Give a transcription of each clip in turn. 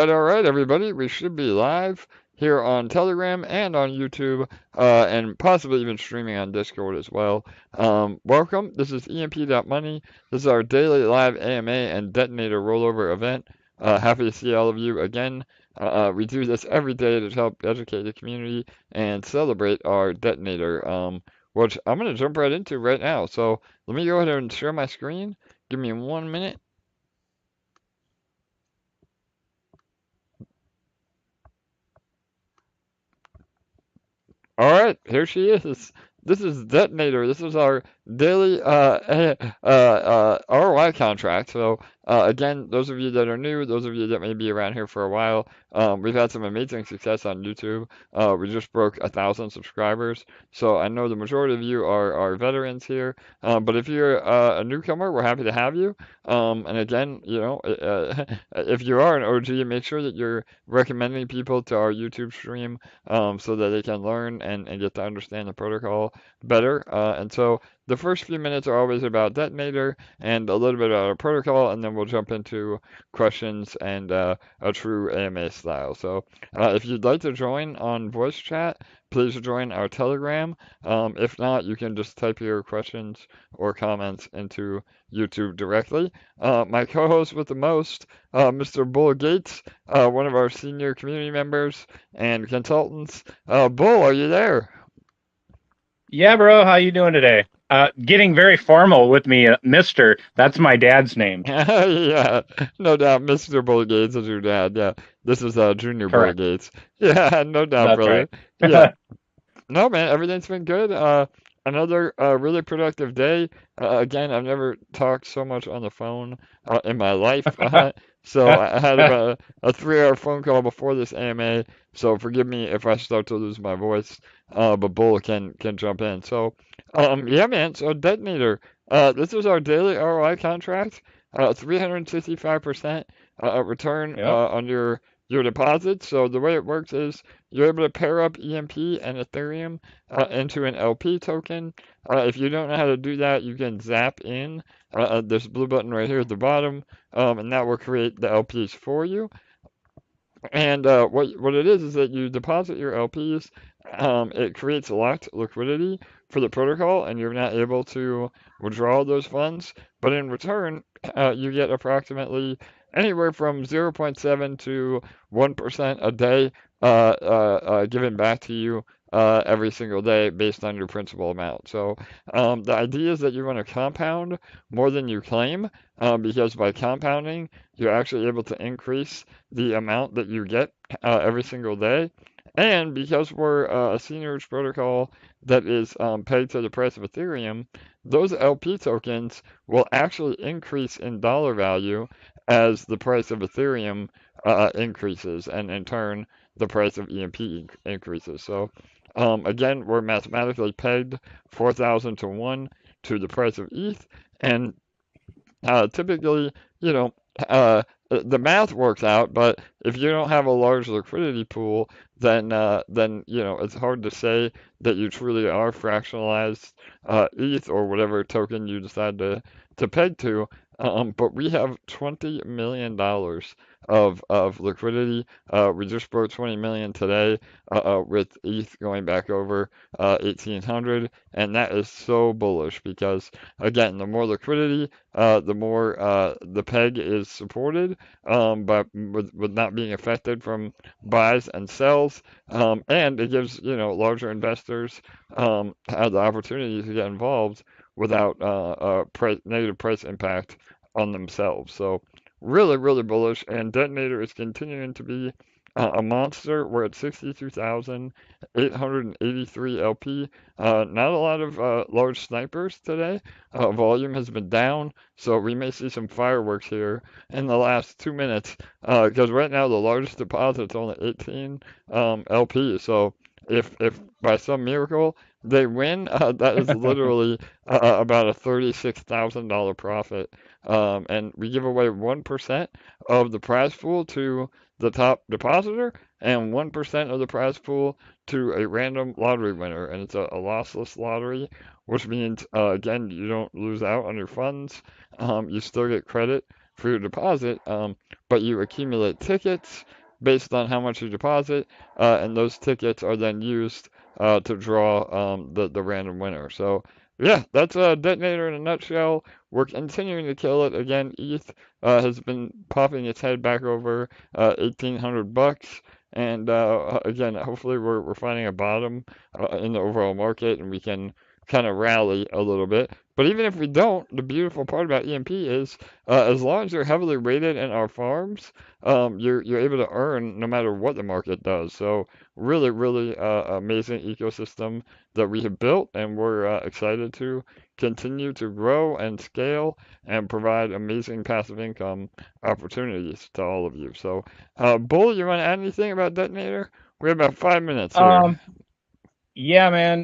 all right, everybody. We should be live here on Telegram and on YouTube, and possibly even streaming on Discord as well. Welcome. This is EMP.Money. This is our daily live AMA and Detonator rollover event. Happy to see all of you again. We do this every day to help educate the community and celebrate our Detonator, which I'm going to jump right into right now. So let me go ahead and share my screen. Give me 1 minute. All right, here she is. This is Detonator. This is our daily ROI contract. So again, those of you that are new, those of you that may be around here for a while, we've had some amazing success on YouTube. We just broke 1,000 subscribers. So I know the majority of you are veterans here. But if you're a newcomer, we're happy to have you. And again, if you are an OG, make sure that you're recommending people to our YouTube stream so that they can learn and get to understand the protocol better. And so the first few minutes are always about Detonator and a little bit about our protocol, and then we'll jump into questions and a true AMA style. So if you'd like to join on voice chat, please join our Telegram. If not, you can just type your questions or comments into YouTube directly. My co-host with the most, Mr. Bull Gates, one of our senior community members and consultants. Bull, are you there? Yeah, bro, how you doing today? Getting very formal with me, Mister. That's my dad's name. Yeah, no doubt. Mr. Bull Gates is your dad. Yeah, this is Junior Bull Correct. Gates. Yeah, no doubt, That's right. brother. Yeah, no, man, everything's been good. Another really productive day. Again, I've never talked so much on the phone in my life. So I had about a 3-hour phone call before this AMA. So forgive me if I start to lose my voice. But Bull can jump in. So, yeah, man. So Detonator. This is our daily ROI contract. 365% return Yep. on your deposits. So the way it works is you're able to pair up EMP and Ethereum into an LP token. If you don't know how to do that, you can zap in this blue button right here at the bottom, and that will create the LPs for you. And what it is that you deposit your LPs. It creates locked liquidity for the protocol, and you're not able to withdraw those funds. But in return, you get approximately anywhere from 0.7 to 1% a day given back to you every single day based on your principal amount. So the idea is that you want to compound more than you claim, because by compounding, you're actually able to increase the amount that you get every single day. And because we're a seigniorage protocol that is pegged to the price of Ethereum, those LP tokens will actually increase in dollar value as the price of Ethereum increases, and in turn, the price of EMP increases. So, again, we're mathematically pegged 4,000 to 1 to the price of ETH, and typically, you know, the math works out, but if you don't have a large liquidity pool, then it's hard to say that you truly are fractionalized ETH or whatever token you decide to peg to. But we have $20 million of liquidity. We just broke 20 million today with ETH going back over 1800, and that is so bullish because again, the more liquidity, the more the peg is supported, but with not being affected from buys and sells, and it gives larger investors the opportunity to get involved without negative price impact on themselves. So really, really bullish, and Detonator is continuing to be a monster. We're at 62,883 LP. Not a lot of large snipers today. Volume has been down, so we may see some fireworks here in the last 2 minutes. Because right now the largest deposit is only 18 LP. So if by some miracle they win, that is literally about a $36,000 profit. And we give away 1% of the prize pool to the top depositor and 1% of the prize pool to a random lottery winner. And it's a lossless lottery, which means, again, you don't lose out on your funds. You still get credit for your deposit, but you accumulate tickets based on how much you deposit, and those tickets are then used to draw the random winner. So yeah, that's a Detonator in a nutshell. We're continuing to kill it. Again, ETH has been popping its head back over 1,800 bucks. And again, hopefully we're finding a bottom in the overall market and we can kind of rally a little bit. But even if we don't, the beautiful part about EMP is as long as you're heavily rated in our farms, you're able to earn no matter what the market does. So really amazing ecosystem that we have built, and we're excited to continue to grow and scale and provide amazing passive income opportunities to all of you. So, Bull, you want to add anything about Detonator? We have about 5 minutes here. Um, yeah, man.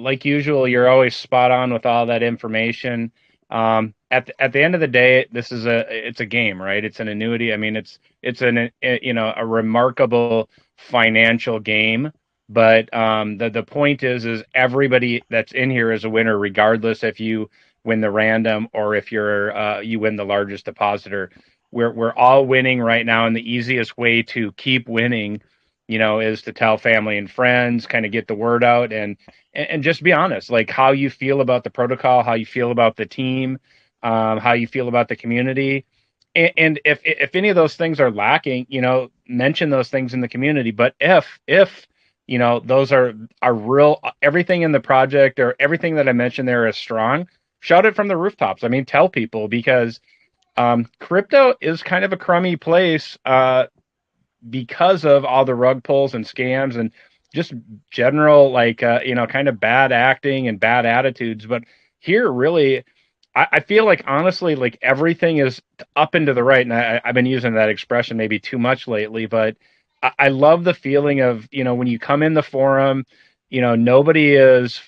Like usual, you're always spot on with all that information. At the end of the day, it's a game, right? It's an annuity. I mean, it's a remarkable financial game. But the point is everybody that's in here is a winner, regardless if you win the random or if you win the largest depositor. We're all winning right now, and the easiest way to keep winning is to tell family and friends, kind of get the word out and just be honest, like how you feel about the protocol, how you feel about the team, how you feel about the community. And if any of those things are lacking, mention those things in the community. But if those are real, everything in the project or everything that I mentioned there is strong, shout it from the rooftops. I mean, tell people because crypto is kind of a crummy place. Because of all the rug pulls and scams and just general kind of bad acting and bad attitudes. But here really I feel like honestly like everything is up and to the right, and I've been using that expression maybe too much lately, but I love the feeling of when you come in the forum, nobody is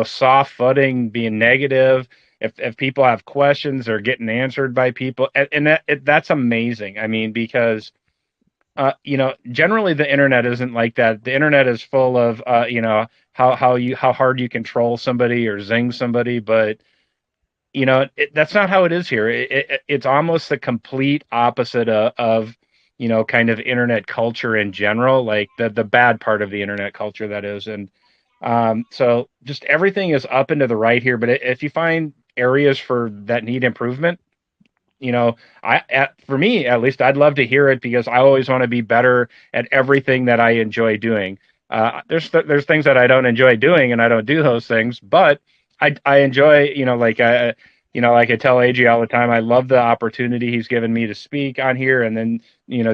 soft footing being negative. If people have questions, they're getting answered by people, and that's amazing. I mean, because generally the internet isn't like that. The internet is full of, how hard you control somebody or zing somebody, but that's not how it is here. It's almost the complete opposite of kind of internet culture in general, like the bad part of the internet culture that is. And so just everything is up and to the right here. But if you find areas for that need improvement, for me at least, I'd love to hear it because I always want to be better at everything that I enjoy doing. There's things that I don't enjoy doing, and I don't do those things, but I enjoy, like I tell AG all the time, I love the opportunity he's given me to speak on here, and then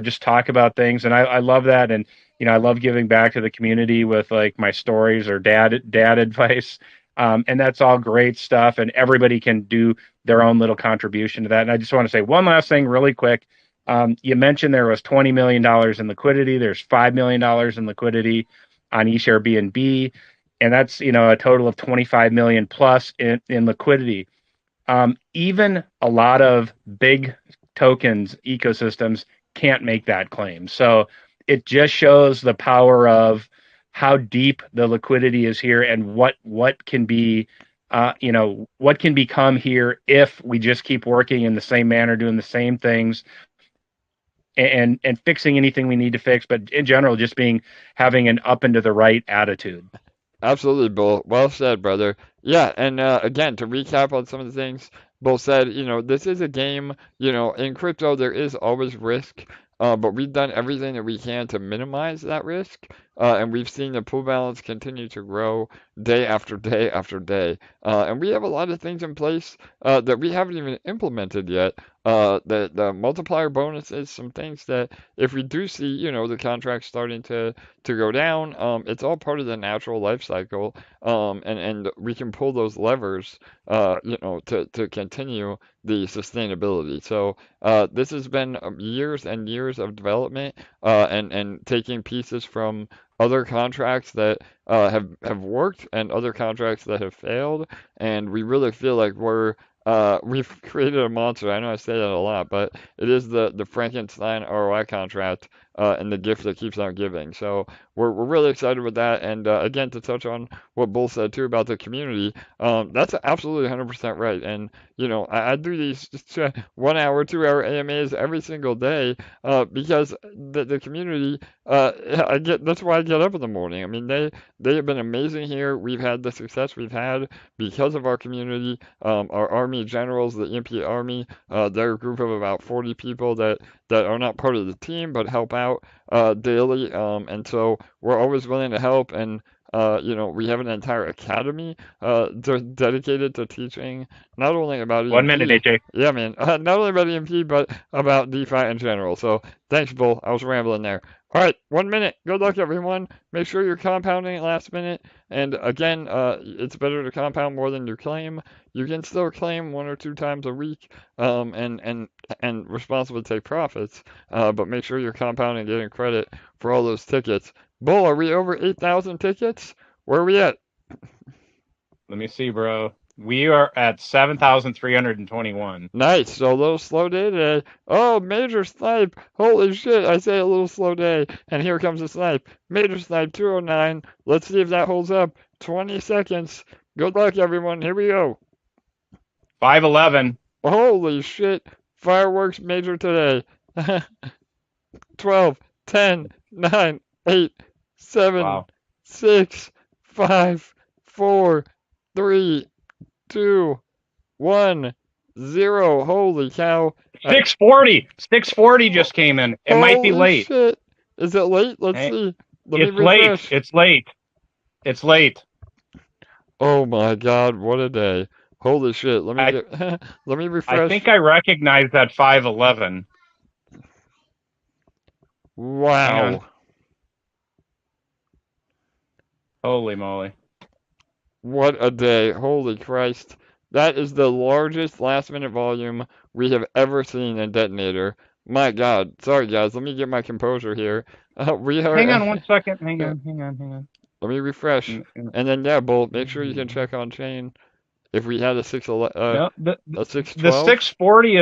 just talk about things, and I love that, and I love giving back to the community with like my stories or dad advice. And that's all great stuff, and everybody can do their own little contribution to that. And I just want to say one last thing really quick. You mentioned there was $20 million in liquidity. There's $5 million in liquidity on Airbnb, and that's a total of 25 million plus in liquidity. Even a lot of big tokens ecosystems can't make that claim. So it just shows the power of how deep the liquidity is here and what can be what can become here if we just keep working in the same manner, doing the same things, and fixing anything we need to fix, but in general just having an up and to the right attitude. Absolutely, Bull. Well said, brother. Yeah, and again, to recap on some of the things Bull said, this is a game, in crypto there is always risk, but we've done everything that we can to minimize that risk, and we've seen the pool balance continue to grow day after day after day. And we have a lot of things in place that we haven't even implemented yet. The multiplier bonuses, some things that if we do see, the contract starting to go down. It's all part of the natural life cycle, and we can pull those levers, to continue the sustainability. So this has been years and years of development, and taking pieces from other contracts that have worked and other contracts that have failed, and we really feel like we've created a monster. I know I say that a lot, but it is the Frankenstein ROI contract and the gift that keeps on giving. So we're really excited with that. And again, to touch on what Bull said too about the community, that's absolutely 100% right. And I do these 1 hour, 2 hour AMAs every single day because the community. That's why I get up in the morning. I mean, they have been amazing here. We've had the success we've had because of our community. Our army generals, the EMP Army, they're a group of about 40 people that are not part of the team but help out daily. And so we're always willing to help. And we have an entire academy dedicated to teaching not only about 1 minute, EMP, AJ. yeah, man, not only about EMP but about DeFi in general. So thanks, Bull. I was rambling there. All right, 1 minute. Good luck, everyone. Make sure you're compounding at last minute. And again, it's better to compound more than you claim. You can still claim 1 or 2 times a week, and responsibly take profits. But make sure you're compounding, getting credit for all those tickets. Bull, are we over 8,000 tickets? Where are we at? Let me see, bro. We are at 7,321. Nice. So a little slow day today. Oh, major snipe. Holy shit. I say a little slow day. And here comes the snipe. Major snipe 209. Let's see if that holds up. 20 seconds. Good luck, everyone. Here we go. 511. Holy shit. Fireworks major today. 12, 10, 9, 8, 7, Wow. 6, 5, 4, 3, 2, 1, 0. Holy cow. 640. 640 just came in. It might be Holy late. shit. Is it late? Let's Hey, see. Let me it's late. refresh. It's late. It's late. Oh my god, what a day. Holy shit. Let me I get let me I refresh. think I recognize that 511. Hang on. Wow. Holy moly. What a day. Holy Christ. That is the largest last minute volume we have ever seen in Detonator. My god. Sorry guys, let me get my composure here. We Hang are on 1 second. Hang on. let me refresh. And then yeah, Bull, make sure you can check on chain. If we had a No, a the 612. 640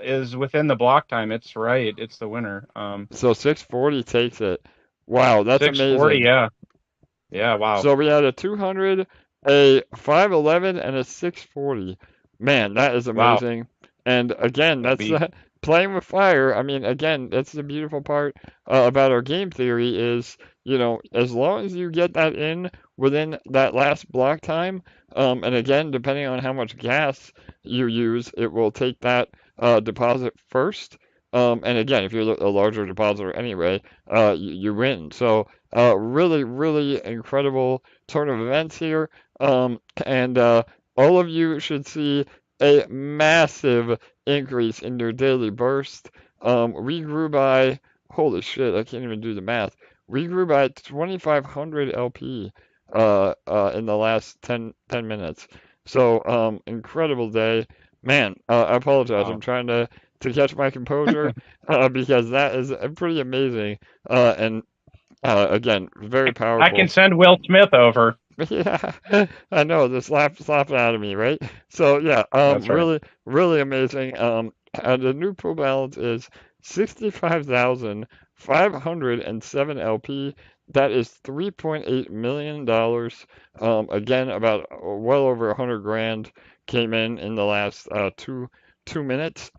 is within the block time. It's right. It's the winner. So 640 takes it. Wow, that's 640. amazing. Yeah. Yeah. Wow. So we had a 200, a 511, and a 640. Man, that is Wow. amazing. And again, A that's beast. playing with fire. I mean, again, that's the beautiful part about our game theory is, as long as you get that in within that last block time, and again, depending on how much gas you use, it will take that deposit first. And again, if you're a larger depositor anyway, you win. So really, really incredible turn of events here. And all of you should see a massive increase in your daily burst. We grew by, holy shit, I can't even do the math. We grew by 2,500 LP in the last 10 minutes. So incredible day. Man, I apologize. I'm Wow. trying to catch my composure because that is pretty amazing. And again, very I can powerful. send Will Smith over. Yeah, I know, the slap it out of me, right? So yeah, That's right. really, really amazing. The new pool balance is 65,507 LP. That is $3.8 million. Again, about well over 100 grand came in the last two minutes.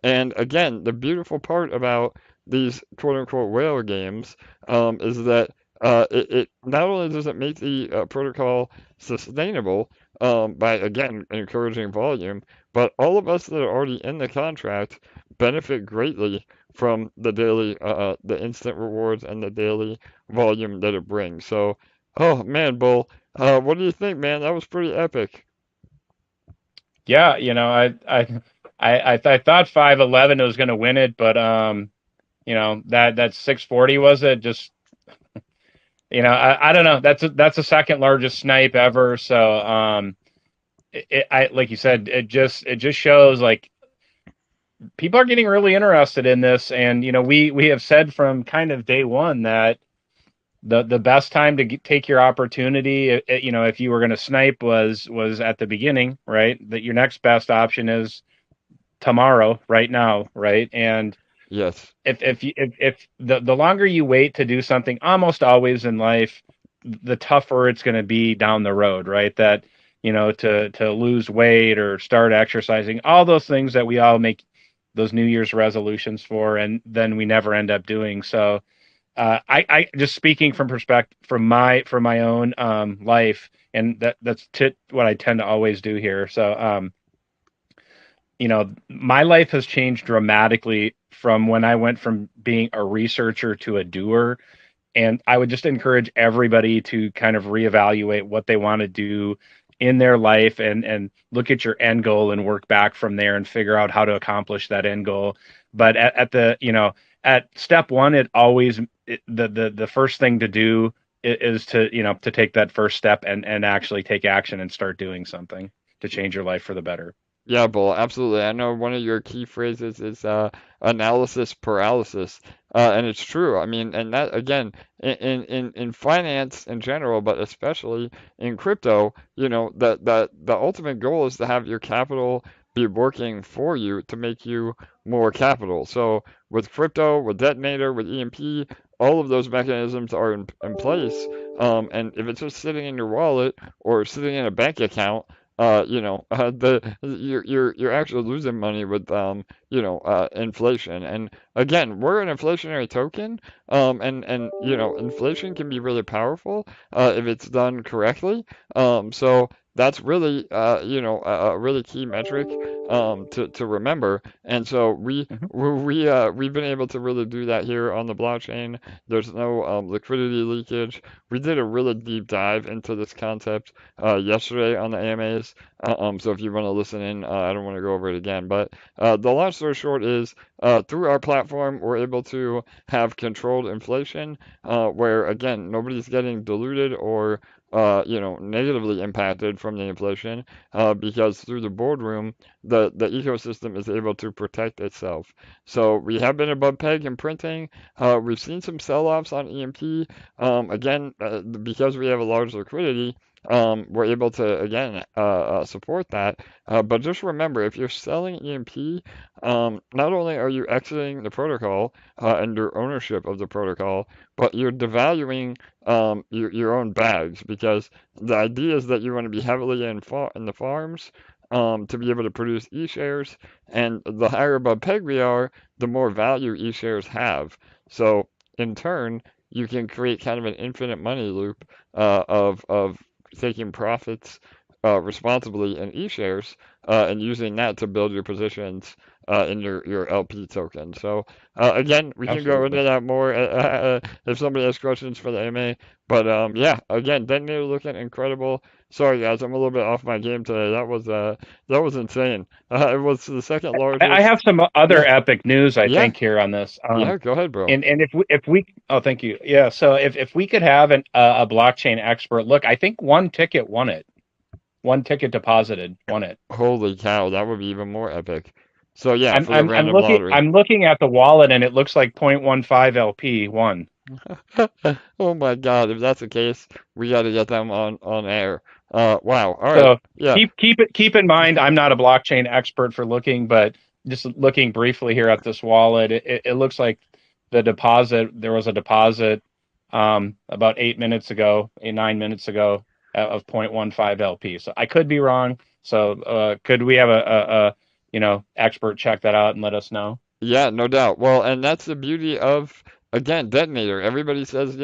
And again, the beautiful part about these quote unquote whale games is that it not only does it make the protocol sustainable by again encouraging volume, but all of us that are already in the contract benefit greatly from the instant rewards and the daily volume that it brings. So, oh man, Bull, what do you think, man? That was pretty epic. Yeah. I thought 511 was going to win it, but that 640 was it. Just I don't know. That's the second largest snipe ever. So I like you said, it just shows like people are getting really interested in this, and we have said from kind of day one that the best time to take your opportunity, if you were going to snipe was at the beginning, right? That your next best option is tomorrow, right now, right? And Yes. If the longer you wait to do something, almost always in life, the tougher it's going to be down the road, right? That, to lose weight or start exercising, all those things that we all make those New Year's resolutions for, and then we never end up doing. So, I just speaking from perspective from my own life, and that's what I tend to always do here. So, my life has changed dramatically from when I went from being a researcher to a doer. And I would just encourage everybody to kind of reevaluate what they want to do in their life, and look at your end goal and work back from there and figure out how to accomplish that end goal. But at step one, the first thing to do is to take that first step and actually take action and start doing something to change your life for the better. Yeah, Bull, absolutely. I know one of your key phrases is analysis paralysis, and it's true. I mean, and that again, in finance in general, but especially in crypto, that the ultimate goal is to have your capital be working for you to make you more capital. So with crypto, with Detonator, with EMP, all of those mechanisms are in place. And if it's just sitting in your wallet or sitting in a bank account, you're actually losing money with inflation. And again, we're an inflationary token, and inflation can be really powerful if it's done correctly. So that's really a really key metric to remember. And so we've been able to really do that here on the blockchain. There's no liquidity leakage. We did a really deep dive into this concept yesterday on the AMAs. So if you want to listen in, I don't want to go over it again. But the long story short is through our platform, we're able to have controlled inflation where, again, nobody's getting diluted or negatively impacted from the inflation because through the boardroom, the ecosystem is able to protect itself. So we have been above peg in printing. We've seen some sell-offs on EMP. Again, because we have a large liquidity, we're able to again support that. But just remember, if you're selling EMP, not only are you exiting the protocol and your ownership of the protocol, but you're devaluing your own bags because the idea is that you want to be heavily in the farms to be able to produce e-shares, and the higher above peg we are, the more value e-shares have. So in turn, you can create kind of an infinite money loop of taking profits responsibly in e-shares and using that to build your positions in your LP token. So again, we can go into Absolutely. that more if somebody has questions for the MA. But yeah, again, Detonator looking incredible. Sorry guys, I'm a little bit off my game today. That was insane. It was the second I largest. have some other Yeah, epic news, I yeah, think, here on this. yeah. Go ahead, bro. And if we oh, thank you. Yeah, so if we could have a blockchain expert look, I think one ticket won it. One ticket deposited won it. Holy cow, that would be even more epic. So yeah, I'm for the I'm I'm random looking lottery. I'm looking at the wallet, and it looks like 0.15 LP won. Oh my God, if that's the case, we got to get them on air. Wow. All right. So Yeah. keep in mind, I'm not a blockchain expert for looking, but just looking briefly here at this wallet, it looks like there was a deposit about 8 minutes ago, 9 minutes ago, of 0.15 LP. So I could be wrong. So could we have a expert check that out and let us know? Yeah, no doubt. Well, and that's the beauty of, again, Detonator. Everybody says,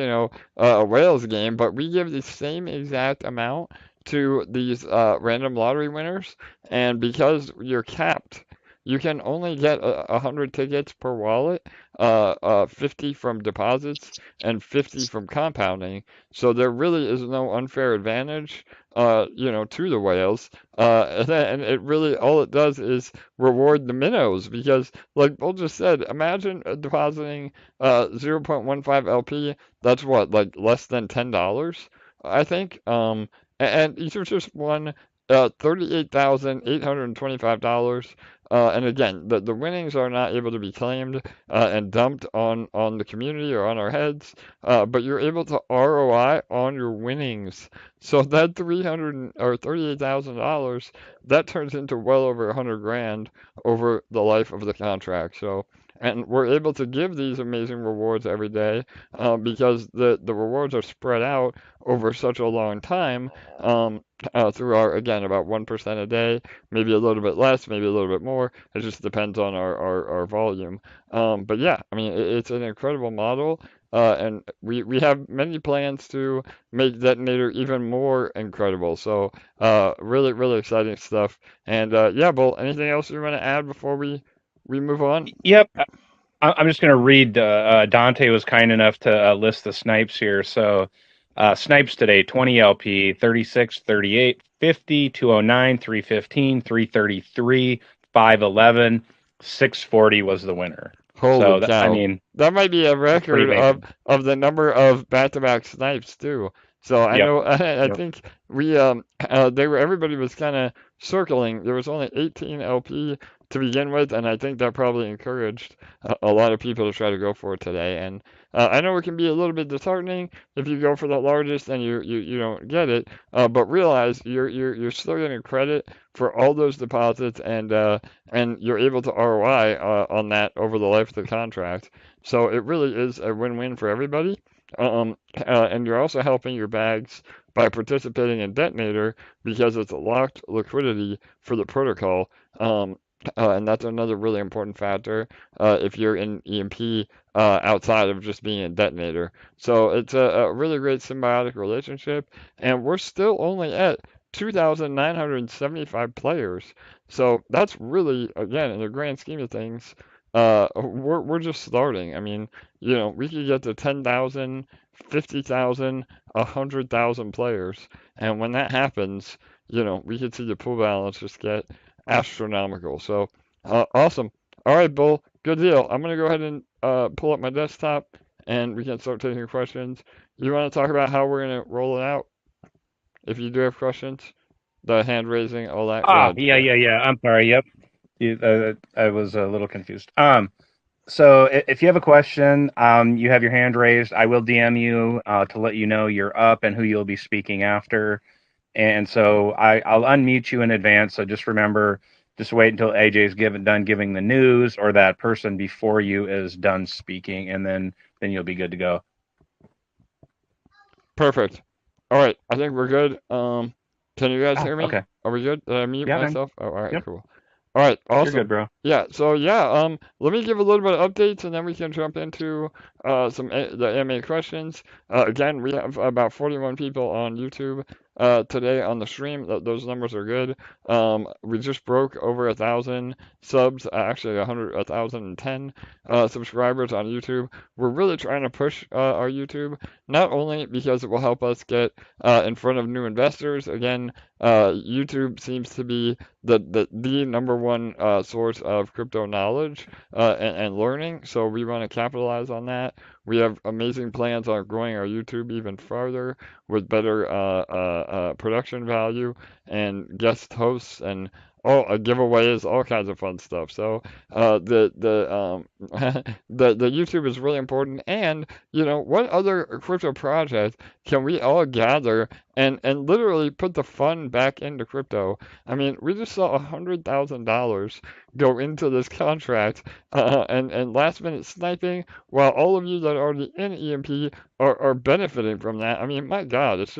a whales game, but we give the same exact amount to these random lottery winners, and because you're capped, you can only get 100 tickets per wallet, 50 from deposits and 50 from compounding. So there really is no unfair advantage, to the whales. And it really all it does is reward the minnows because like Bull just said, imagine depositing 0.15 LP. That's what, like less than $10, I think. And each was just won $38,825. And again, the winnings are not able to be claimed and dumped on the community or on our heads, but you're able to ROI on your winnings. So that 300 or $38,000 that turns into well over 100 grand over the life of the contract. So and we're able to give these amazing rewards every day because the rewards are spread out over such a long time through our, again, about 1% a day, maybe a little bit less, maybe a little bit more. It just depends on our volume. But yeah, I mean, it's an incredible model. And we have many plans to make Detonator even more incredible. So, really, really exciting stuff. And yeah, Bull, anything else you want to add before we move on? Yep. I'm just going to read. Dante was kind enough to list the snipes here. So, snipes today: 20 LP, 36, 38, 50, 209, 315, 333, 511, 640 was the winner. Holy So that, I cow. mean, That might be a that's pretty record amazing. of the number of back-to-back snipes too. So I Yep. know I Yep. think we they were everybody was kind of circling. There was only 18 LP to begin with, and I think that probably encouraged a lot of people to try to go for it today. And I know it can be a little bit disheartening if you go for the largest and you don't get it, but realize you're still getting credit for all those deposits and you're able to ROI on that over the life of the contract. So it really is a win-win for everybody. And you're also helping your bags by participating in Detonator because it's a locked liquidity for the protocol. And that's another really important factor if you're in EMP outside of just being a detonator. So it's a really great symbiotic relationship, and we're still only at 2,975 players. So that's really, again, in the grand scheme of things, we're just starting. I mean, we could get to 10,000, 50,000, 100,000 players, and when that happens, we could see the pool balance just get astronomical. So, awesome. All right, Bull, good deal. I'm gonna go ahead and pull up my desktop, and we can start taking questions. You want to talk about how we're gonna roll it out? If you do have questions, the hand raising, all that. Go Ah, ahead. yeah, yeah, yeah. I'm sorry. Yep. I was a little confused. So if you have a question, you have your hand raised. I will DM you to let you know you're up and who you'll be speaking after. And so I'll unmute you in advance. So just remember, just wait until AJ's done giving the news, or that person before you is done speaking, and then you'll be good to go. Perfect. All right, I think we're good. Can you guys Oh, hear me? okay. Are we good? Did I mute Yeah, man. myself? Oh, all right, Yep. cool. All right, You're good, awesome. bro. Yeah, so yeah, let me give a little bit of updates and then we can jump into the AMA questions. Again, we have about 41 people on YouTube today on the stream. Those numbers are good. We just broke over 1,000 subs, actually 1,010 subscribers on YouTube. We're really trying to push our YouTube, not only because it will help us get in front of new investors. Again, YouTube seems to be the number one source of crypto knowledge and learning. So we want to capitalize on that. We have amazing plans on growing our YouTube even further with better production value and guest hosts and giveaways, all kinds of fun stuff. So the YouTube is really important. And what other crypto project can we all gather and literally put the fun back into crypto? I mean, we just saw $100,000 go into this contract, and last minute sniping, while all of you that are already in EMP are benefiting from that. I mean, my God, it's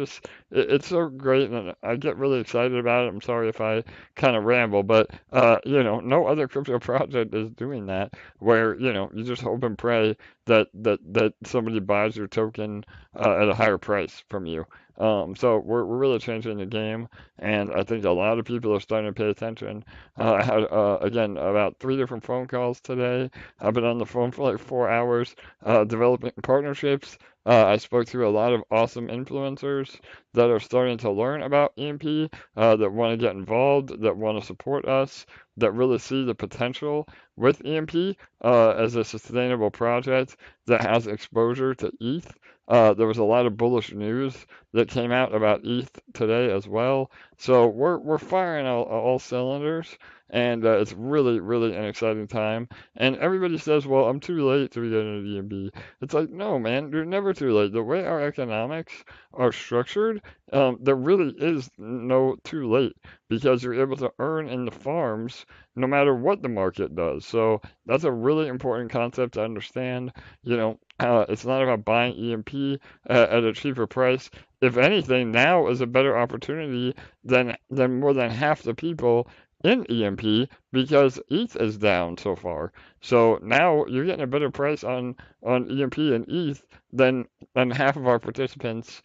so great, and I get really excited about it. I'm sorry if I kind of ramble, but no other crypto project is doing that, where you just hope and pray that somebody buys your token at a higher price from you. So we're really changing the game, and I think a lot of people are starting to pay attention. I had again about 3 different phone calls today. I've been on the phone for like 4 hours developing partnerships. I spoke to a lot of awesome influencers that are starting to learn about EMP, that want to get involved, that want to support us, that really see the potential with EMP as a sustainable project that has exposure to ETH. There was a lot of bullish news that came out about ETH today as well. So we're firing all cylinders, and it's really, really an exciting time. And everybody says, well, I'm too late to be getting into EMP. It's like, no, man, you're never too late. The way our economics are structured, there really is no too late because you're able to earn in the farms no matter what the market does. So that's a really important concept to understand. It's not about buying EMP at a cheaper price. If anything, now is a better opportunity than more than half the people in EMP because ETH is down so far. So now you're getting a better price on EMP and ETH than half of our participants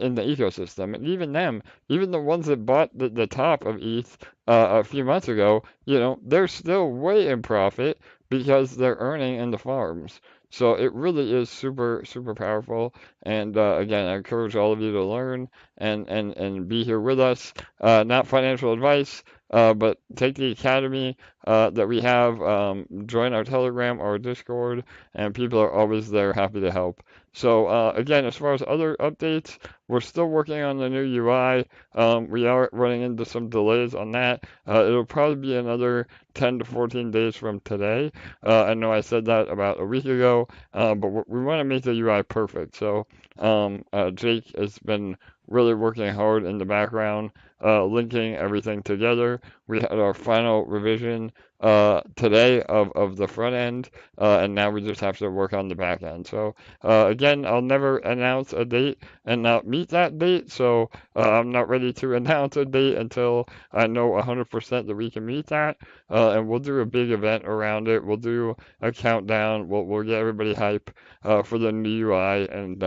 in the ecosystem. And even them, even the ones that bought the top of ETH a few months ago, they're still way in profit because they're earning in the farms. So it really is super, super powerful. And again, I encourage all of you to learn and be here with us. Not financial advice, but take the academy that we have, join our Telegram or Discord, and people are always there happy to help. So again, as far as other updates, we're still working on the new UI. We are running into some delays on that. It'll probably be another 10 to 14 days from today. I know I said that about a week ago, but we want to make the UI perfect. So Jake has been really working hard in the background, linking everything together. We had our final revision today of the front end, and now we just have to work on the back end. So again, I'll never announce a date and not meet that date. So I'm not ready to announce a date until I know 100% that we can meet that. And we'll do a big event around it. We'll do a countdown. We'll get everybody hype for the new UI. And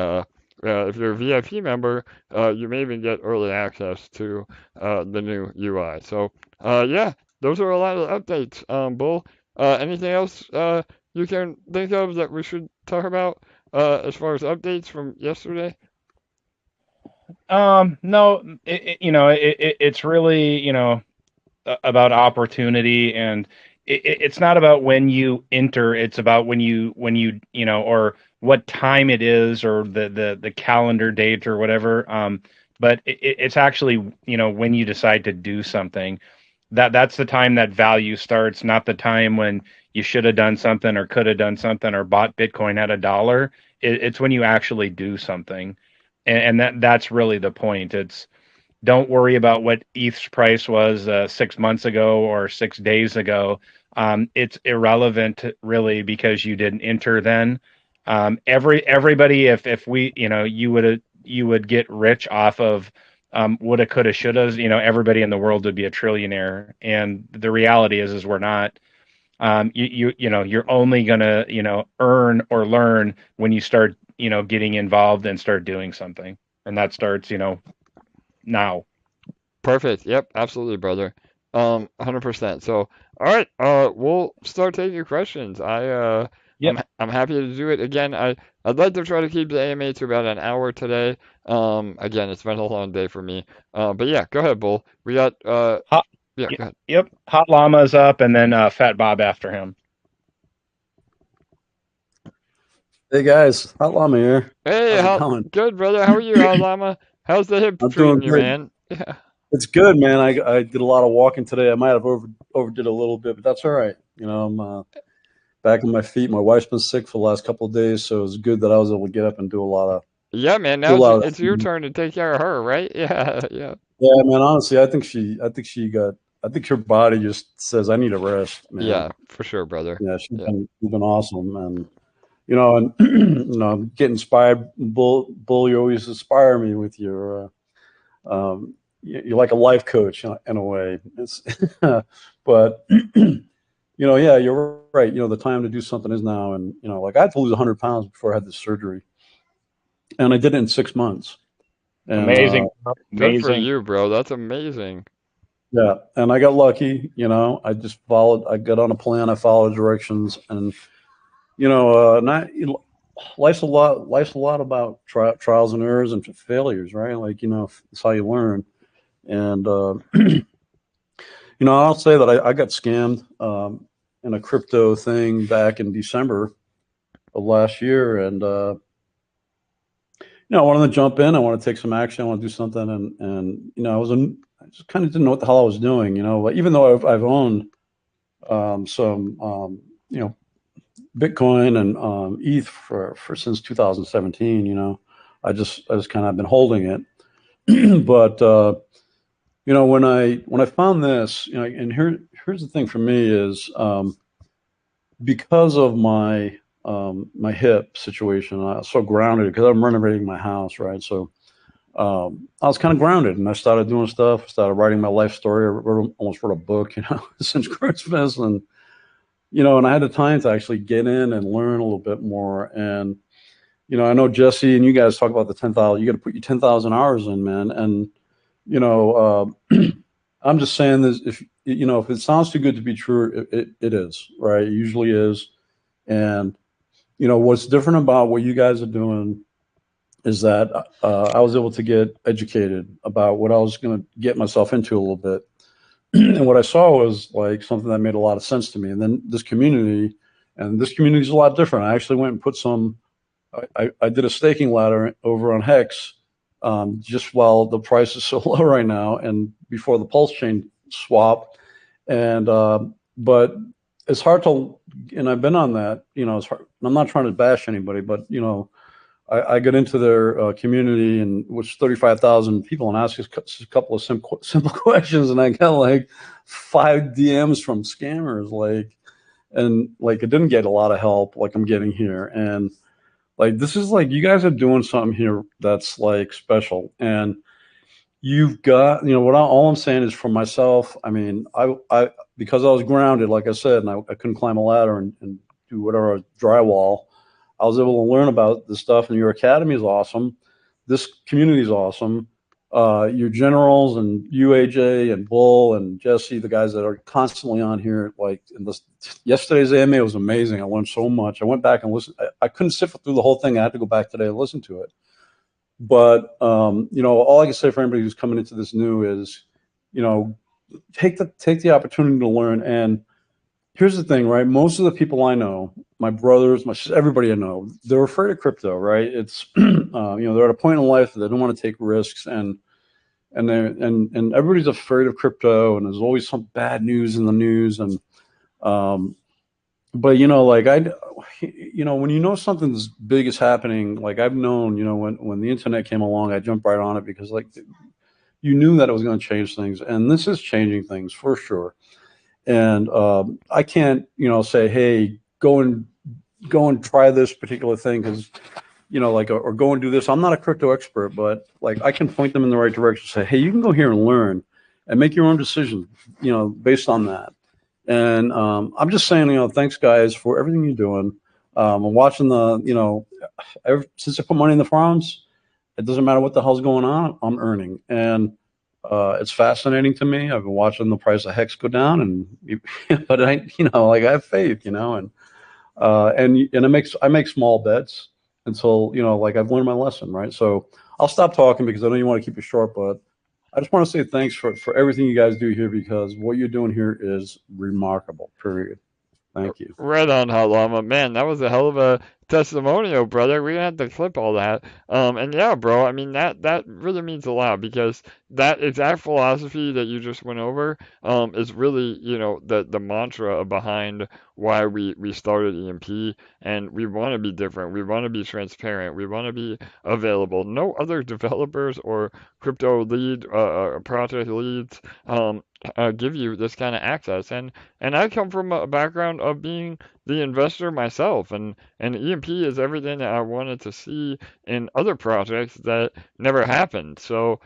if you're a VIP member, you may even get early access to the new UI. So yeah, those are a lot of updates. Bull, anything else you can think of that we should talk about as far as updates from yesterday? No, it's really, about opportunity, and it's not about when you enter, it's about when you or what time it is, or the calendar date or whatever. But it's actually, when you decide to do something, that's the time that value starts, not the time when you should have done something or could have done something or bought Bitcoin at $1. It's when you actually do something, and that's really the point. It's, don't worry about what ETH's price was 6 months ago or 6 days ago. It's irrelevant really, because you didn't enter then. Everybody, if we, you would get rich off of woulda, coulda, shouldas. Everybody in the world would be a trillionaire, and the reality is we're not. You're only gonna earn or learn when you start getting involved and start doing something, and that starts now. Perfect. Yep, absolutely, brother. 100%. So, all right, we'll start taking your questions. Yep. I'm happy to do it again. I'd like to try to keep the AMA to about an hour today. Again, it's been a long day for me. But yeah, go ahead, Bull. We got Hot, yeah, go ahead. yep. Hot Llama's up, and then Fat Bob after him. Hey guys, Hot Llama here. Hey, How's it going? good, brother. How are you, Alama? How's the hip I'm doing treating you, great. man? Yeah. It's good, man. I did a lot of walking today. I might have overdid a little bit, but that's all right. I'm back on my feet. My wife's been sick for the last couple of days, so it's good that I was able to get up and do a lot of Yeah, man. do a Now lot of it's your that. turn to take care of her, right? Yeah, yeah. Yeah, man. Honestly, I think her body just says I need a rest, man. Yeah, for sure, brother. Yeah, Yeah. she's been awesome, and and get inspired. Bull, you always inspire me with your. You're like a life coach in a way. It's, but yeah, you're right. The time to do something is now, and like I had to lose 100 pounds before I had this surgery, and I did it in 6 months. And Amazing, Good for amazing. you, bro. That's amazing. yeah, and I got lucky. I just followed. I got on a plan. I followed directions, and not life's a lot about trials and errors and failures, right? Like it's how you learn. And I'll say that I got scammed in a crypto thing back in December of last year, and I wanted to jump in. I want to take some action. I want to do something, and I just kind of didn't know what the hell I was doing. But even though I've owned some Bitcoin and ETH for since 2017, I just kind of been holding it. But when I found this, and here's the thing for me is, because of my hip situation, I was so grounded because I'm renovating my house, right? So I was kind of grounded, and I started doing stuff. I started writing my life story. Almost wrote a book, since Christmas, and and I had the time to actually get in and learn a little bit more. And I know Jesse and you guys talk about the 10,000. You got to put your 10,000 hours in, man. And I'm just saying this: if it sounds too good to be true, it is, right? It usually is. And what's different about what you guys are doing is that I was able to get educated about what I was going to get myself into a little bit. And what I saw was like something that made a lot of sense to me. And then this community is a lot different. I actually went and put I did a staking ladder over on Hex, just while the price is so low right now and before the Pulse chain swap. And, but it's hard to, and I've been on that, it's hard. I'm not trying to bash anybody, but, I got into their community, and which 35,000 people, and asked a couple of simple questions, and I got like 5 DMs from scammers, and it didn't get a lot of help like I'm getting here. And this is you guys are doing something here that's special. And you've got, all I'm saying is for myself. I mean, I because I was grounded, like I said, and I couldn't climb a ladder and do whatever drywall. I was able to learn about this stuff, and your academy is awesome. This community is awesome. Your generals and UAJ and Bull and Jesse, the guys that are constantly on here, yesterday's AMA was amazing. I learned so much. I went back and listened. I couldn't sit through the whole thing. I had to go back today and listen to it. But all I can say for anybody who's coming into this new is, take the opportunity to learn. And here's the thing, right? Most of the people I know, my brothers, everybody I know, they're afraid of crypto, right? It's they're at a point in life that they don't want to take risks, and everybody's afraid of crypto, and there's always some bad news in the news. And but when something as big is happening, I've known, when the internet came along, I jumped right on it because you knew that it was going to change things, and this is changing things for sure. And I can't, say, hey, go and try this particular thing because, or go and do this. I'm not a crypto expert, but I can point them in the right direction. Say, hey, you can go here and learn and make your own decision, based on that. And I'm just saying, thanks guys for everything you're doing. I'm watching since I put money in the farms, it doesn't matter what the hell's going on, I'm earning. And it's fascinating to me. I've been watching the price of Hex go down, but I have faith, and I make small bets until, I've learned my lesson, right? So I'll stop talking because I know you want to keep it short, but I just want to say thanks for everything you guys do here, because what you're doing here is remarkable, period. Thank you. Right on, Halama. Man, that was a hell of a testimonial, brother. We're gonna have to clip all that. And yeah, bro, I mean that really means a lot, because that exact philosophy that you just went over is really, the mantra behind why we started EMP. And we want to be different. We want to be transparent. We want to be available. No other developers or crypto project leads give you this kind of access. And I come from a background of being the investor myself, and EMP is everything that I wanted to see in other projects that never happened. So,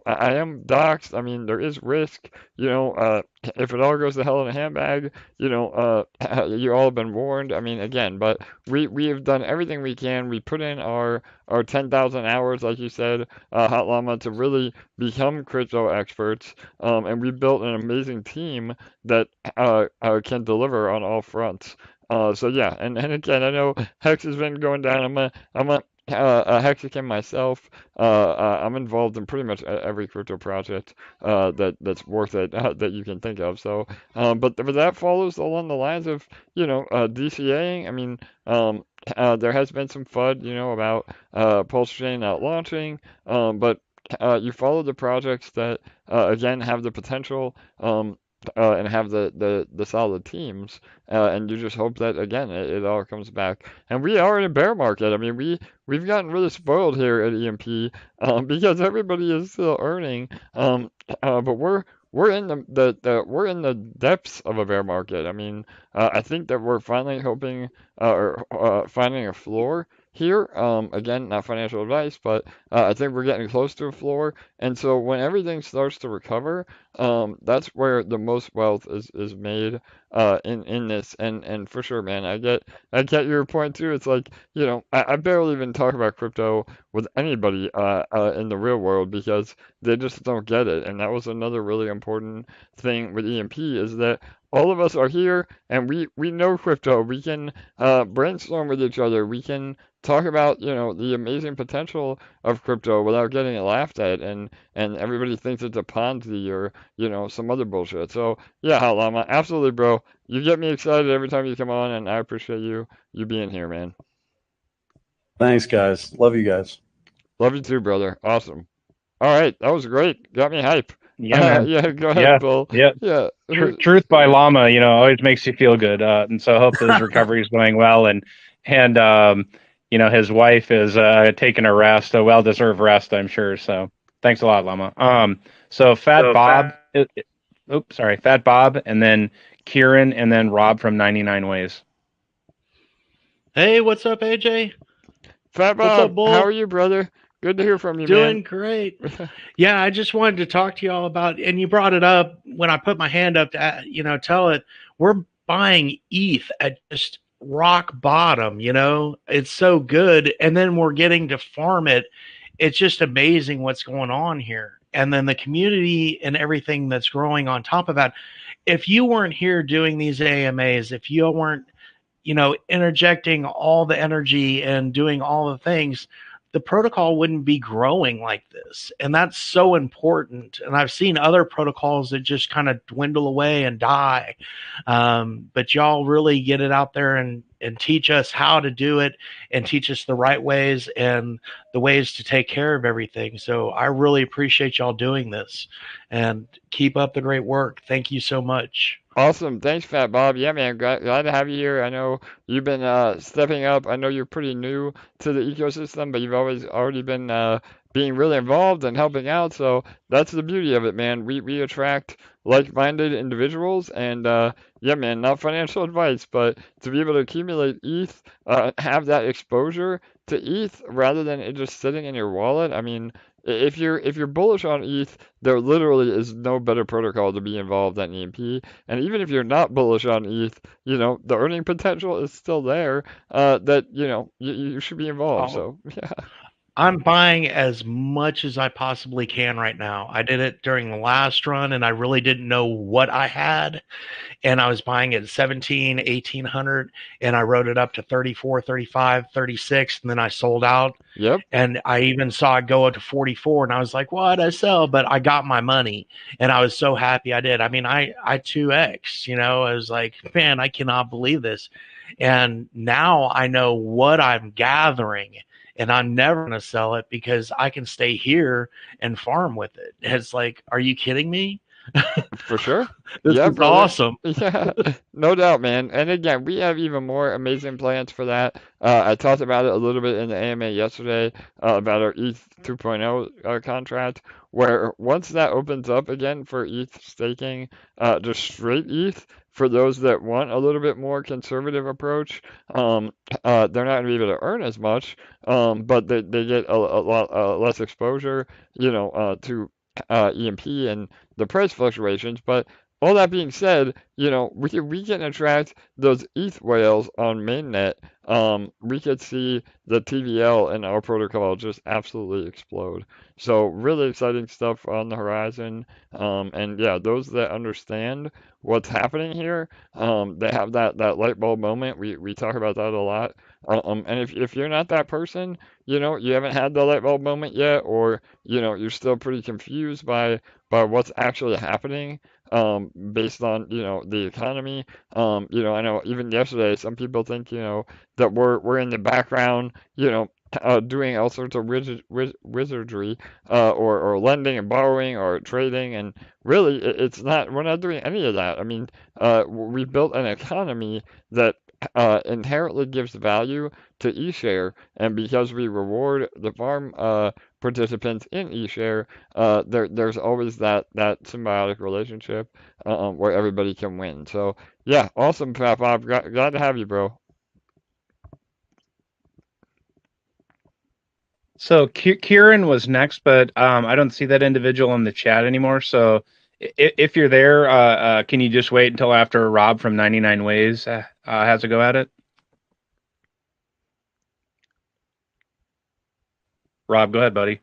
I am doxxed. I mean, there is risk. If it all goes to hell in a handbag, you all have been warned. I mean, again, but we have done everything we can. We put in our 10,000 hours, like you said, Hot Llama, to really become crypto experts. And we built an amazing team that can deliver on all fronts. So yeah, and again, I know Hex has been going down. I'm a Hexakin myself. I'm involved in pretty much every crypto project that's worth it that you can think of. So, but that follows along the lines of DCAing. I mean, there has been some FUD, about Pulse Chain not launching, but you follow the projects that again have the potential and have the solid teams, and you just hope that again it all comes back. And we are in a bear market. I mean, we've gotten really spoiled here at EMP, because everybody is still earning, but we're in we're in the depths of a bear market. I mean, I think that we're finally hoping, or finding a floor here. Again, not financial advice, but I think we're getting close to a floor. And so when everything starts to recover, that's where the most wealth is made, in this. And for sure, man, I get your point too. It's like, I barely even talk about crypto with anybody, in the real world, because they just don't get it. And that was another really important thing with EMP, is that all of us are here and we know crypto. We can brainstorm with each other. We can talk about, the amazing potential of crypto without getting it laughed at, and everybody thinks it's a Ponzi or, some other bullshit. So yeah, Halama, absolutely, bro. You get me excited every time you come on, and I appreciate you being here, man. Thanks, guys. Love you guys. Love you too, brother. Awesome. All right, that was great. Got me hype. Yeah, man. Yeah, go Yeah, ahead, Bull. yeah. Yeah. Truth by Llama, always makes you feel good. And so I hope his recovery is going well. And his wife is taking a rest, a well-deserved rest, I'm sure. So thanks a lot, Llama. So Fat Bob, oops, sorry, Fat Bob, and then Kieran, and then Rob from 99 Ways. Hey, what's up, AJ? Fat What's Bob, up, Bull? how are you, brother? Good to hear from you, Doing man. great. Yeah, I just wanted to talk to y'all about, and you brought it up when I put my hand up to, tell it, we're buying ETH at just rock bottom, it's so good. And then we're getting to farm it. It's just amazing what's going on here. And then the community and everything that's growing on top of that. If you weren't here doing these AMAs, if you weren't, interjecting all the energy and doing all the things, the protocol wouldn't be growing like this. And that's so important. And I've seen other protocols that just kind of dwindle away and die. But y'all really get it out there and teach us how to do it and teach us the right ways and the ways to take care of everything. So I really appreciate y'all doing this, and keep up the great work. Thank you so much. Awesome. Thanks, Fat Bob. Yeah, man, glad to have you here. I know you've been stepping up. I know you're pretty new to the ecosystem, but you've always already been being really involved and helping out. So that's the beauty of it, man. We attract like-minded individuals, and yeah, man, not financial advice, but to be able to accumulate ETH, have that exposure to ETH rather than it just sitting in your wallet. I mean, if you're bullish on ETH, there literally is no better protocol to be involved than EMP. And even if you're not bullish on ETH, the earning potential is still there. That you should be involved. Oh, So yeah. I'm buying as much as I possibly can right now. I did it during the last run and I really didn't know what I had. And I was buying at 17, 1800, and I wrote it up to 34, 35, 36, and then I sold out. Yep. And I even saw it go up to 44, and I was like, why'd I sell? But I got my money, and I was so happy I did. I mean, I 2x, I was like, man, I cannot believe this. And now I know what I'm gathering, and I'm never going to sell it because I can stay here and farm with it. It's like, are you kidding me? For sure. This Yeah, is brother. awesome. Yeah, no doubt, man. And again, we have even more amazing plans for that. I talked about it a little bit in the AMA yesterday, about our ETH 2.0 contract, where once that opens up again for ETH staking, just straight ETH, for those that want a little bit more conservative approach, they're not going to be able to earn as much, but they get a lot less exposure, to EMP and the price fluctuations. But all that being said, we can attract those ETH whales on mainnet. We could see the TVL in our protocol just absolutely explode. So really exciting stuff on the horizon. And yeah, those that understand what's happening here, they have that light bulb moment. We talk about that a lot. And if you're not that person, you haven't had the light bulb moment yet, or you're still pretty confused by what's actually happening, based on the economy. I know even yesterday some people think that we're in the background, doing all sorts of wizardry, or lending and borrowing or trading, and really it's not. We're not doing any of that. I mean, we built an economy that inherently gives value to eShare, and because we reward the farm participants in eShare, there's always that symbiotic relationship where everybody can win. So yeah, awesome, Pat Bob. Glad to have you, bro. So Kieran was next, but I don't see that individual in the chat anymore. So if you're there, can you just wait until after Rob from 99 Ways has a go at it? Rob, go ahead, buddy.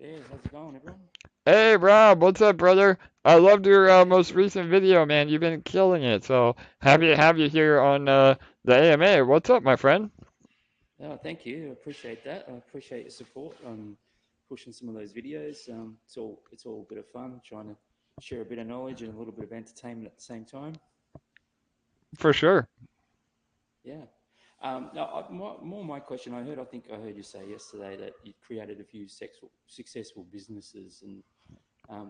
Hey, how's it going, everyone? Hey, Rob, what's up, brother? I loved your most recent video, man. You've been killing it. So happy to have you here on the AMA. What's up, my friend? Oh, thank you. I appreciate that. I appreciate your support on pushing some of those videos. It's all a bit of fun, trying to share a bit of knowledge and a little bit of entertainment at the same time. For sure. Yeah. More my question. I think I heard you say yesterday that you created a few successful businesses, and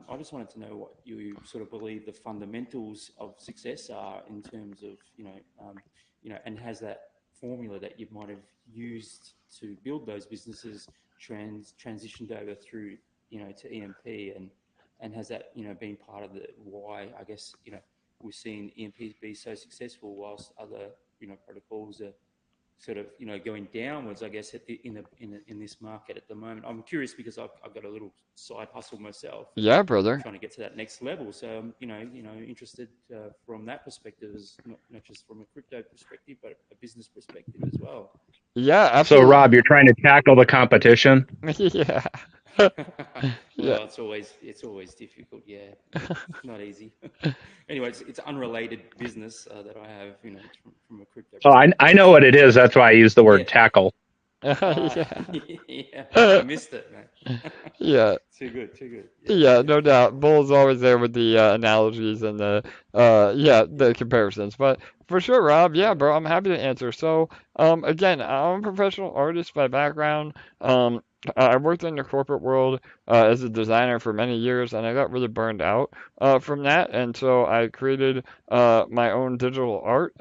I just wanted to know what you sort of believe the fundamentals of success are in terms of and has that formula that you might have used to build those businesses transitioned over through to EMP, and has that been part of the why I guess we've seen EMP be so successful whilst other protocols are sort of going downwards, I guess, in this market at the moment. I'm curious because I've got a little side hustle myself. Yeah, brother. Trying to get to that next level. So interested from that perspective, as not just from a crypto perspective, but a business perspective as well. Yeah, So absolutely. Rob, you're trying to tackle the competition. Yeah. Well, Yeah. it's always difficult. Yeah, it's not easy. Anyway, it's unrelated business that I have, from a crypto. Oh, I know what it is. That's why I use the word tackle. Yeah. Yeah, I missed it, man. Yeah. Too good. Yeah, no doubt. Bull's always there with the analogies and the comparisons. But for sure, Rob, yeah, bro, I'm happy to answer. So, again, I'm a professional artist by background. I worked in the corporate world as a designer for many years, and I got really burned out from that. And so I created my own digital art,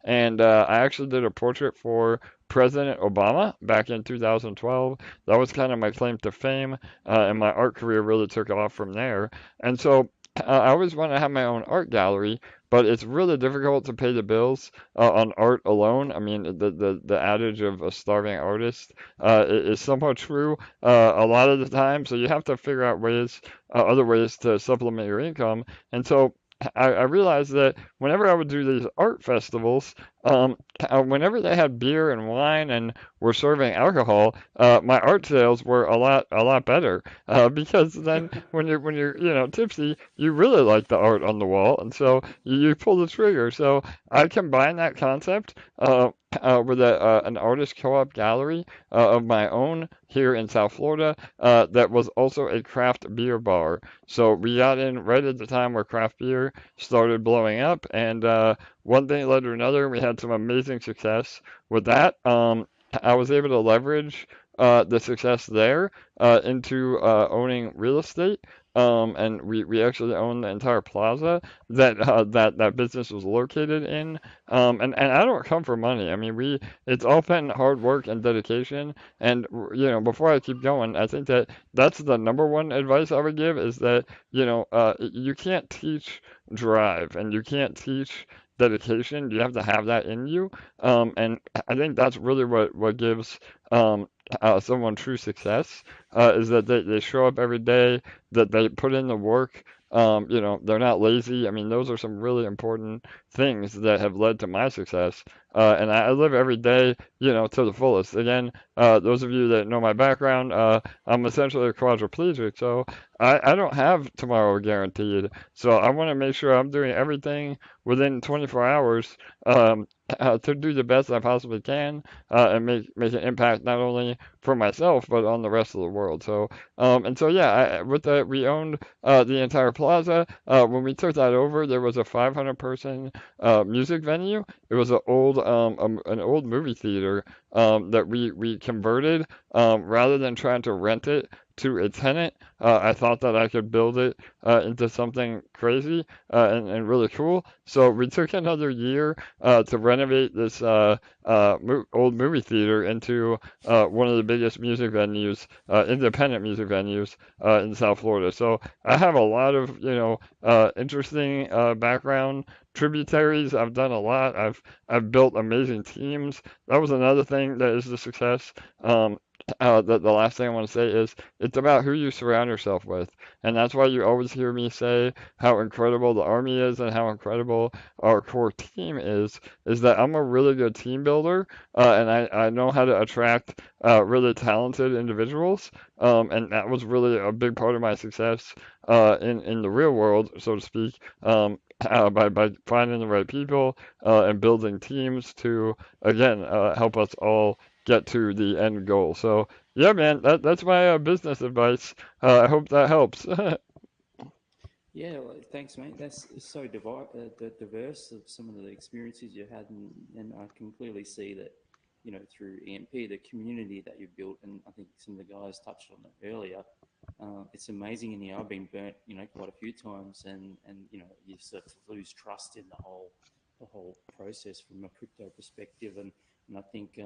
and I actually did a portrait for President Obama back in 2012. That was kind of my claim to fame, and my art career really took off from there. And so I always want to have my own art gallery, but it's really difficult to pay the bills on art alone. I mean, the adage of a starving artist is somewhat true a lot of the time. So you have to figure out other ways to supplement your income. And so I realized that whenever I would do these art festivals, whenever they had beer and wine and were serving alcohol, my art sales were a lot better. Because then when you're tipsy, you really like the art on the wall, and so you pull the trigger. So I combine that concept with an artist co-op gallery of my own here in South Florida that was also a craft beer bar. So we got in right at the time where craft beer started blowing up, and one thing led to another. We had some amazing success with that. I was able to leverage the success there into owning real estate. And we actually own the entire plaza that business was located in. And I don't come for money. I mean, it's all been hard work and dedication. And before I keep going, I think that's the number one advice I would give is that you can't teach drive and you can't teach dedication. You have to have that in you. And I think that's really what gives someone true success is that they show up every day, that they put in the work. They're not lazy. I mean, those are some really important things that have led to my success. And I live every day, to the fullest. Again, those of you that know my background, I'm essentially a quadriplegic, so I don't have tomorrow guaranteed. So I want to make sure I'm doing everything within 24 hours to do the best I possibly can and make an impact not only for myself but on the rest of the world. So and so yeah, with that we owned the entire plaza. When we took that over, there was a 500 person music venue. It was an old movie theater that we converted, rather than trying to rent it to a tenant. I thought that I could build it into something crazy and really cool. So we took another year to renovate this old movie theater into one of the biggest music venues, independent music venues in South Florida. So I have a lot of, interesting background tributaries. I've done a lot. I've built amazing teams. That was another thing that is the success. The last thing I want to say is it's about who you surround yourself with. And that's why you always hear me say how incredible the Army is and how incredible our core team is that I'm a really good team builder, and I know how to attract really talented individuals. And that was really a big part of my success in the real world, so to speak. By finding the right people and building teams to, again, help us all get to the end goal. So yeah, man, that's my business advice. I hope that helps. Yeah, well, thanks, mate. That's so diverse of some of the experiences you had, and I can clearly see that, through EMP, the community that you've built, and I think some of the guys touched on it earlier. It's amazing in here. I've been burnt, quite a few times, and you sort of lose trust in the whole process from a crypto perspective, and I think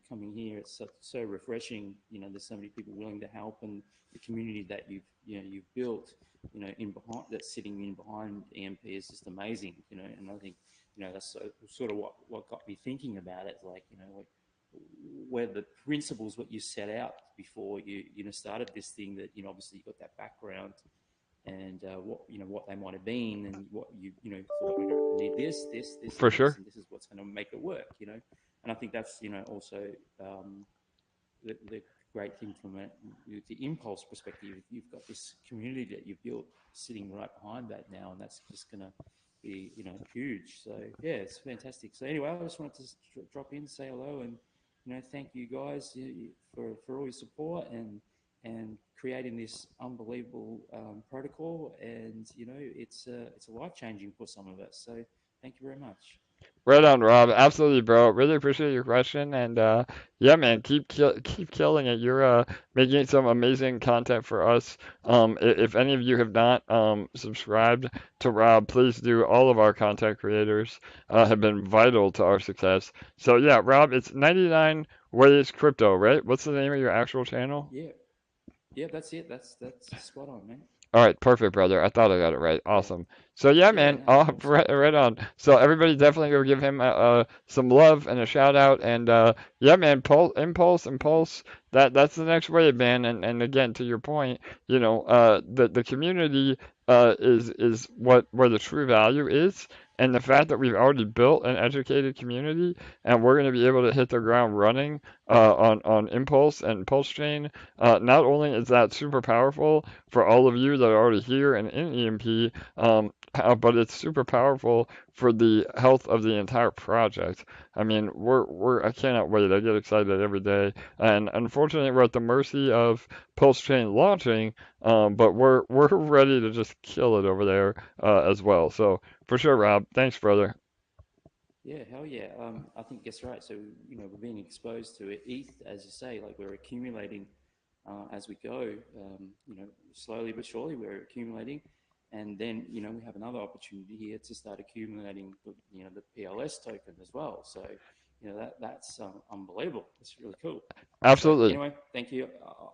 coming here, it's so refreshing. There's so many people willing to help, and the community that you've built, in behind, that's sitting in behind EMP is just amazing. And I think that's sort of what got me thinking about it. Like, where the principles what you set out before you started this thing, that obviously you got that background, and what they might have been, and what thought we're going to need this, For and this, sure. and this is what's going to make it work. And I think that's also the great thing from the impulse perspective. You've got this community that you've built sitting right behind that now, and that's just going to be huge. So yeah, it's fantastic. So anyway, I just wanted to drop in, say hello, and thank you guys for all your support and creating this unbelievable protocol. And it's a life changing for some of us. So thank you very much. Right on, Rob. Absolutely, bro. Really appreciate your question, and yeah, man, keep killing it. You're making some amazing content for us. If any of you have not subscribed to Rob, please do. All of our content creators have been vital to our success. So yeah, Rob, it's 99 Ways Crypto, right? What's the name of your actual channel? Yeah, yeah, that's it. That's spot on, man. All right, perfect, brother. I thought I got it right. Yeah, Awesome. So yeah, yeah, man. no, Oh, awesome. right on. So everybody definitely go give him some love and a shout out. And yeah, man. Impulse. That's the next wave, man. And again, to your point, the community is where the true value is. And the fact that we've already built an educated community, and we're going to be able to hit the ground running on Impulse and Pulse Chain, not only is that super powerful for all of you that are already here and in EMP, but it's super powerful for the health of the entire project. I mean, I cannot wait. I get excited every day, and unfortunately, we're at the mercy of Pulse Chain launching, but we're ready to just kill it over there as well. So for sure, Rob. Thanks, brother. Yeah, hell yeah. I think that's right. So, we're being exposed to it. ETH, as you say, like we're accumulating as we go. Slowly but surely we're accumulating. And then, we have another opportunity here to start accumulating, the PLS token as well. So, that's unbelievable. It's really cool. So Absolutely. anyway, thank you.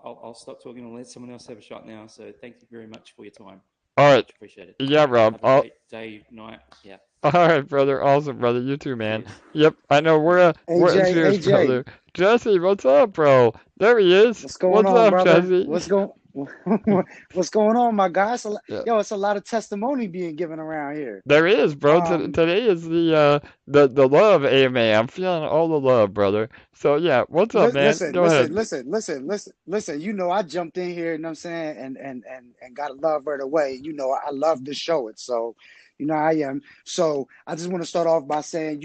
I'll stop talking and let someone else have a shot now. So thank you very much for your time. All right. Much appreciated. Yeah, Rob. Have a great day, night. Yeah. All right, brother. Awesome, brother. You too, man. Cheers. Yep, I know Thanks. AJ, cheers, AJ, brother. Jesse, what's up, bro? There he is. what's going What's on, up, brother? Jesse? What's going on, my guy? Yeah, Yo, it's a lot of testimony being given around here. there is, bro. Um, Today is the love AMA. I'm feeling all the love, brother. So yeah, what's up, man? listen, Go listen, ahead. listen, listen, listen, listen. I jumped in here, you know what I'm saying, and got love right away. I love to show it. So, I am. So I just want to start off by saying,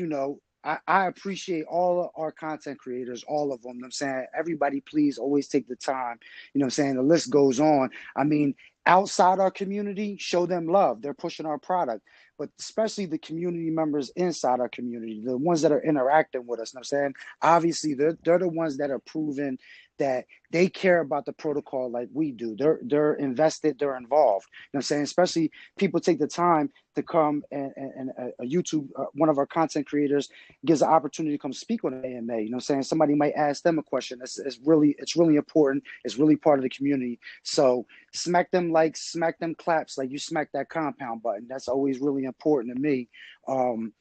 I appreciate all of our content creators, all of them. You know what I'm saying, everybody, please always take the time. What I'm saying, the list goes on. I mean, outside our community, show them love. They're pushing our product. but especially the community members inside our community, the ones that are interacting with us. You know what I'm saying? Obviously, they're the ones that are proven that they care about the protocol like we do. They're invested, they're involved. You know what I'm saying? Especially people take the time to come and a YouTube, one of our content creators gives an opportunity to come speak on an AMA. You know what I'm saying? Somebody might ask them a question. It's really important. It's really part of the community. So smack them likes, smack them claps like you smack that compound button. That's always really important to me. You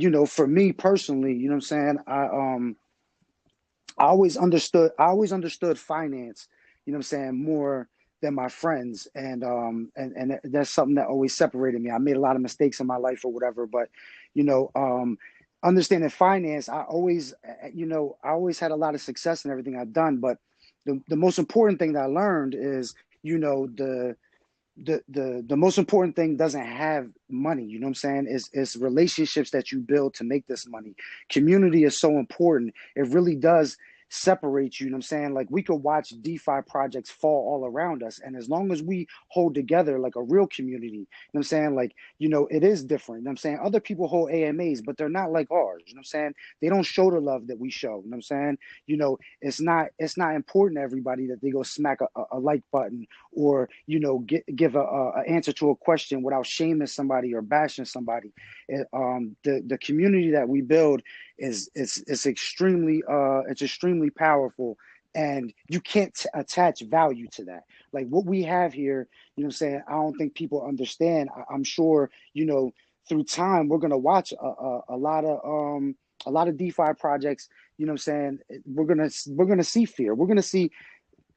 know, for me personally, you know what I'm saying? I always understood finance, you know what I'm saying, more than my friends. And that's something that always separated me. I made a lot of mistakes in my life or whatever, but, you know, understanding finance, I always had a lot of success in everything I've done. But the most important thing that I learned is, you know, the most important thing doesn't have money, you know what I'm saying, is relationships that you build to make this money. Community is so important. It really does separate you know what I'm saying. Like, we could watch DeFi projects fall all around us, and as long as we hold together like a real community, you know what I'm saying, like, you know, it is different, you know what I'm saying. Other people hold AMAs, but they're not like ours, you know what I'm saying. They don't show the love that we show, you know what I'm saying. You know, it's not important to everybody that they go smack a like button, or, you know, give a answer to a question without shaming somebody or bashing somebody. The community that we build is extremely powerful, and you can't attach value to that. Like what we have here, you know what I'm saying, I don't think people understand. I'm sure, you know, through time we're going to watch a lot of DeFi projects, you know what I'm saying. We're going to see fear. We're going to see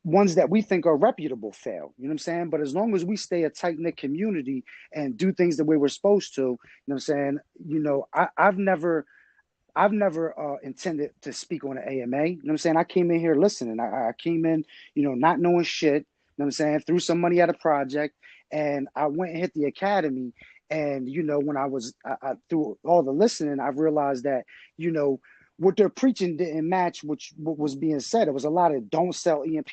ones that we think are reputable fail, you know what I'm saying? But as long as we stay a tight-knit community and do things the way we're supposed to, you know what I'm saying, you know, I've never intended to speak on an AMA, you know what I'm saying? I came in here listening. I came in, you know, not knowing shit, you know what I'm saying, threw some money at a project, and I went and hit the academy. And, you know, when I through all the listening, I've realized that, you know, what they're preaching didn't match what was being said. It was a lot of don't sell EMP,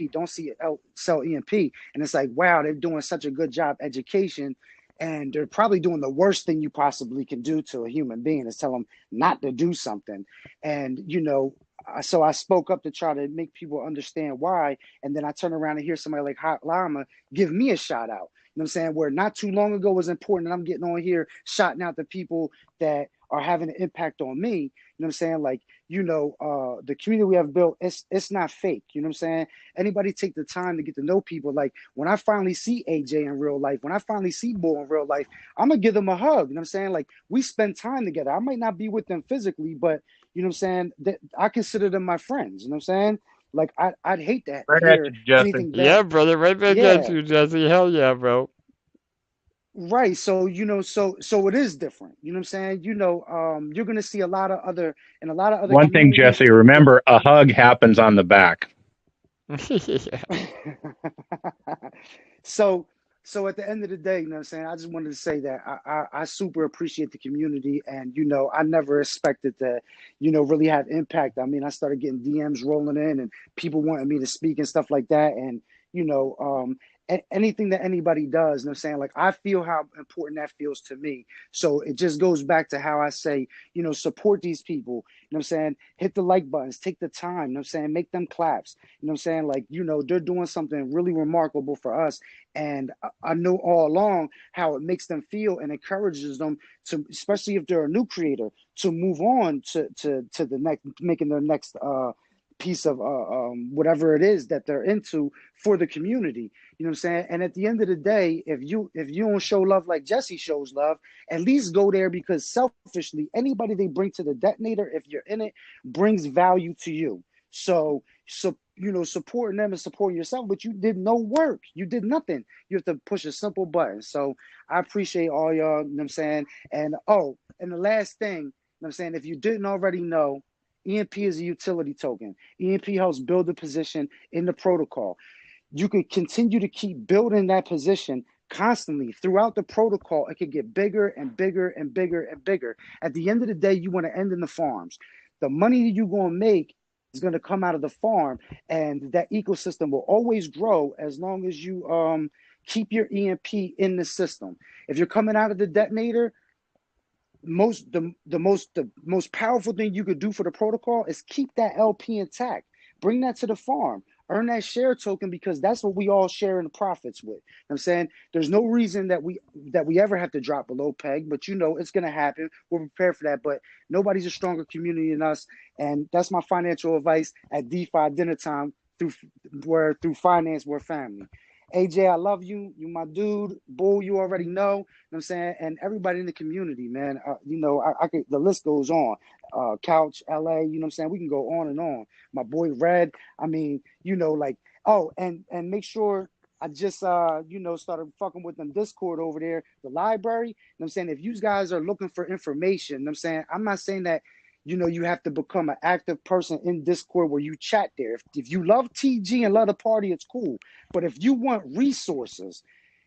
sell EMP. And it's like, wow, they're doing such a good job education, and they're probably doing the worst thing you possibly can do to a human being, is tell them not to do something. And, you know, so I spoke up to try to make people understand why. And then I turn around and hear somebody like Hot Llama give me a shout out. You know what I'm saying? Where not too long ago was important, and I'm getting on here shouting out the people that are having an impact on me. You know what I'm saying? Like, you know, the community we have built, it's not fake. You know what I'm saying? Anybody take the time to get to know people. Like, when I finally see AJ in real life, when I finally see Bull in real life, I'm going to give them a hug. You know what I'm saying? Like, we spend time together. I might not be with them physically, but, you know what I'm saying, I consider them my friends. You know what I'm saying? Like, I'd hate to Right at hear you, Jesse. anything bad. Yeah, brother, right back at Yeah. you, Jesse. Hell yeah, bro. Right. So, you know, so it is different. You know what I'm saying? You know, you're gonna see a lot of other One thing, communities. Jesse, remember a hug happens on the back. Yeah. so at the end of the day, you know what I'm saying, I just wanted to say that I super appreciate the community, and, you know, I never expected to, you know, really have impact. I mean, I started getting DMs rolling in and people wanting me to speak and stuff like that. And, you know, anything that anybody does, you know what I'm saying, like, I feel how important that feels to me. So it just goes back to how I say, you know, support these people, you know what I'm saying, hit the like buttons, take the time, you know what I'm saying, make them claps, you know what I'm saying, like, you know, they're doing something really remarkable for us. And I know all along how it makes them feel and encourages them to, especially if they're a new creator, to move on to the next, making their next piece of whatever it is that they're into for the community. You know what I'm saying? And at the end of the day, if you don't show love like Jesse shows love, at least go there, because selfishly, anybody they bring to the detonator, if you're in it, brings value to you. So you know, supporting them and supporting yourself, but you did no work. You did nothing. You have to push a simple button. So I appreciate all y'all, you know what I'm saying? And and the last thing, you know what I'm saying, if you didn't already know, EMP is a utility token. EMP helps build a position in the protocol. You could continue to keep building that position constantly throughout the protocol. It could get bigger and bigger and bigger and bigger. At the end of the day, you want to end in the farms. The money you're going to make is going to come out of the farm, and that ecosystem will always grow as long as you Keep your EMP in the system. If you're coming out of the detonator, the most powerful thing you could do for the protocol is keep that LP intact. Bring that to the farm. Earn that share token, because that's what we all share in the profits with. You know what I'm saying? There's no reason that we ever have to drop below peg, but it's gonna happen. We're prepared for that. But nobody's a stronger community than us. And that's my financial advice at DeFi dinner time. Through finance, we're family. AJ, I love you. You my dude. Bull, you already know. You know what I'm saying? And everybody in the community, man. I could, the list goes on. Couch, LA, you know what I'm saying? We can go on and on. My boy Red. I mean, and make sure I just started fucking with them Discord over there, the library. You know what I'm saying? If you guys are looking for information, you know what I'm saying? I'm not saying that you have to become an active person in Discord where you chat there. If you love TG and love the party, it's cool. But if you want resources,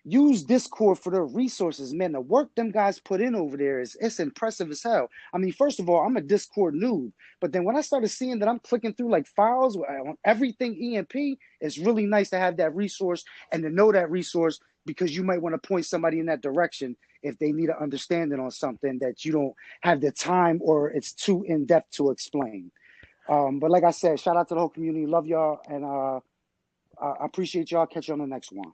use Discord for the resources, man. The work them guys put in over there it's impressive as hell. I mean, first of all, I'm a Discord noob, but then when I started seeing that I'm clicking through like files on everything EMP, it's really nice to have that resource and to know that resource, because you might want to point somebody in that direction if they need an understanding on something that you don't have the time or it's too in-depth to explain. But like I said, shout out to the whole community. Love y'all, and I appreciate y'all. Catch you on the next one.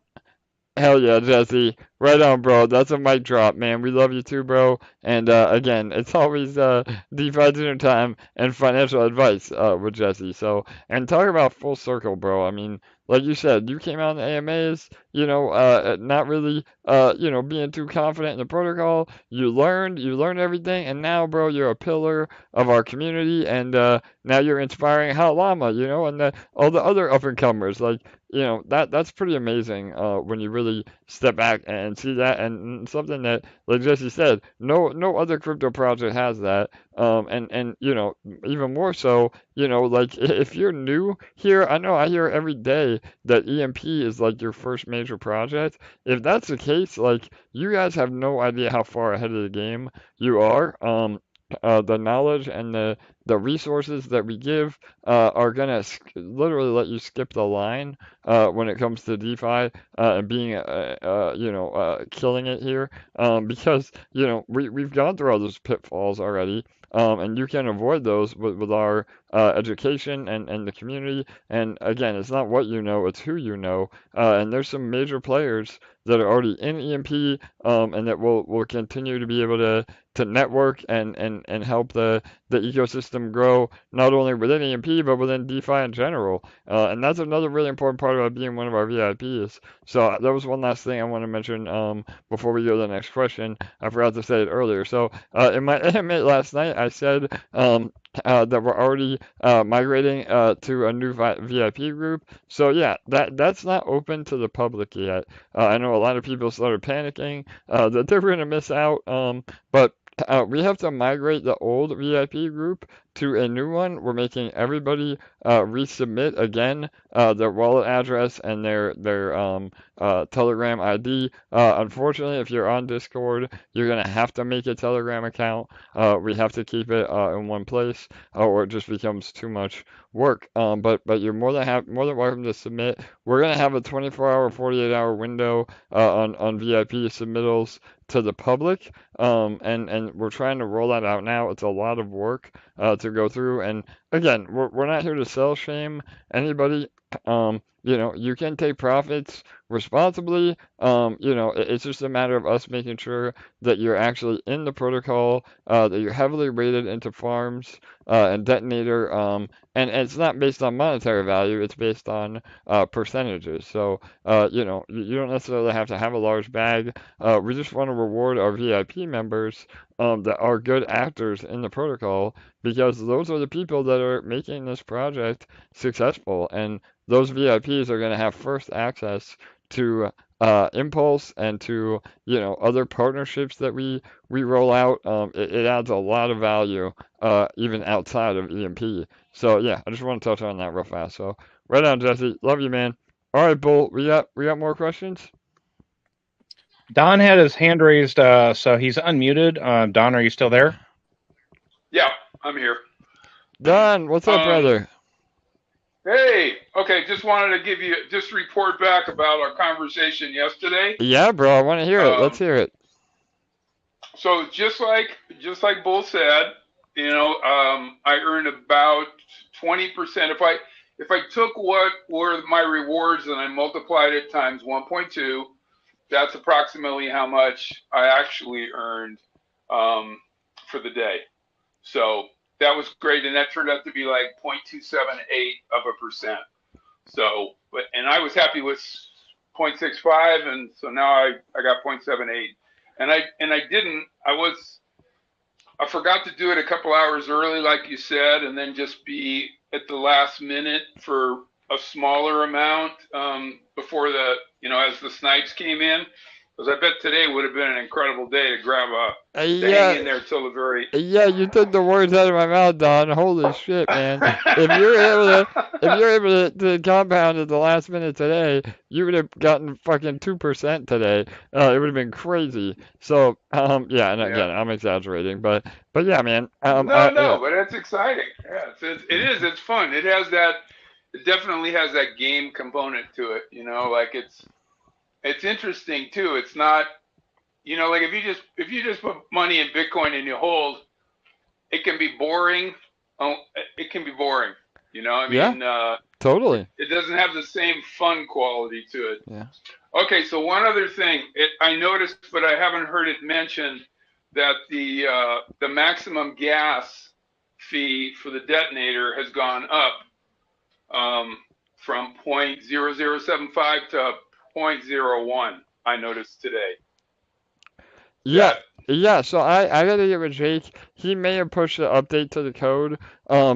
Hell yeah, Jesse. Right on, bro. That's a mic drop, man. We love you too, bro. And again, it's always DeFi dinner time and financial advice with Jesse. So, and talk about full circle, bro. I mean, like you said, you came out in the AMAs, not really, being too confident in the protocol. You learned everything, and now, bro, you're a pillar of our community, and now you're inspiring Hot Llama, and all the other up and comers. Like, that's pretty amazing when you really step back and see that, and something that, like Jesse said, no other crypto project has that. And even more so, like if you're new here, I hear every day that EMP is like your first major project. If that's the case, like you guys have no idea how far ahead of the game you are. The knowledge and the resources that we give are gonna literally let you skip the line when it comes to DeFi and being killing it here, because we've gone through all those pitfalls already. And you can avoid those with our education and the community. And again, it's not what you know, it's who you know. And there's some major players that are already in EMP, and that will continue to be able to network and help the ecosystem grow, not only within EMP, but within DeFi in general. And that's another really important part about being one of our VIPs. So that was one last thing I want to mention before we go to the next question. I forgot to say it earlier. So in my AMA last night, I said that we're already migrating to a new VIP group. So yeah, that's not open to the public yet. I know a lot of people started panicking that they were going to miss out, but we have to migrate the old VIP group to a new one. We're making everybody resubmit again their wallet address and their Telegram ID. Unfortunately, if you're on Discord, you're gonna have to make a Telegram account. We have to keep it in one place, or it just becomes too much work. But you're more than welcome to submit. We're gonna have a 24-hour, 48-hour window on VIP submittals to the public, and we're trying to roll that out now. It's a lot of work to go through, and again, we're not here to sell shame anybody. You can take profits responsibly. It's just a matter of us making sure that you're actually in the protocol, that you're heavily rated into farms and Detonator, and it's not based on monetary value, it's based on percentages. So, you don't necessarily have to have a large bag. We just want to reward our VIP members that are good actors in the protocol, because those are the people that are making this project successful, and those VIPs are going to have first access to Impulse and to other partnerships that we roll out. It adds a lot of value even outside of EMP. So yeah, I just want to touch on that real fast. So right on, Jesse. Love you, man. All right, Bull. We got more questions. Don had his hand raised, so he's unmuted. Don, are you still there? Yeah, I'm here. Don, what's up, brother? Hey, okay, just wanted to just report back about our conversation yesterday. Yeah, bro, I want to hear it. Let's hear it. So just like Bull said, I earned about 20%. If I took what were my rewards and I multiplied it times 1.2, that's approximately how much I actually earned for the day. So that was great, and that turned out to be like 0.278%. So, and I was happy with 0.65, and so now I got 0.78, and I forgot to do it a couple hours early, like you said, and then just be at the last minute for a smaller amount before as the snipes came in. Because I bet today would have been an incredible day to grab to hang in there till the very. Yeah, you took the words out of my mouth, Don. Holy shit, man! If you're able to compound at the last minute today, you would have gotten fucking 2% today. It would have been crazy. So, yeah, and again, I'm exaggerating, but yeah, man. No, but that's exciting. Yeah, it is. It's fun. It definitely has that game component to it. Like it's interesting too. It's not, like if you just put money in Bitcoin and you hold, it can be boring. It can be boring. Totally. It doesn't have the same fun quality to it. Yeah. Okay, so one other thing I noticed, but I haven't heard it mentioned, that the maximum gas fee for the detonator has gone up from 0.0075 to 0.01. I noticed today. Yeah, so I gotta get with Jake. He may have pushed the update to the code,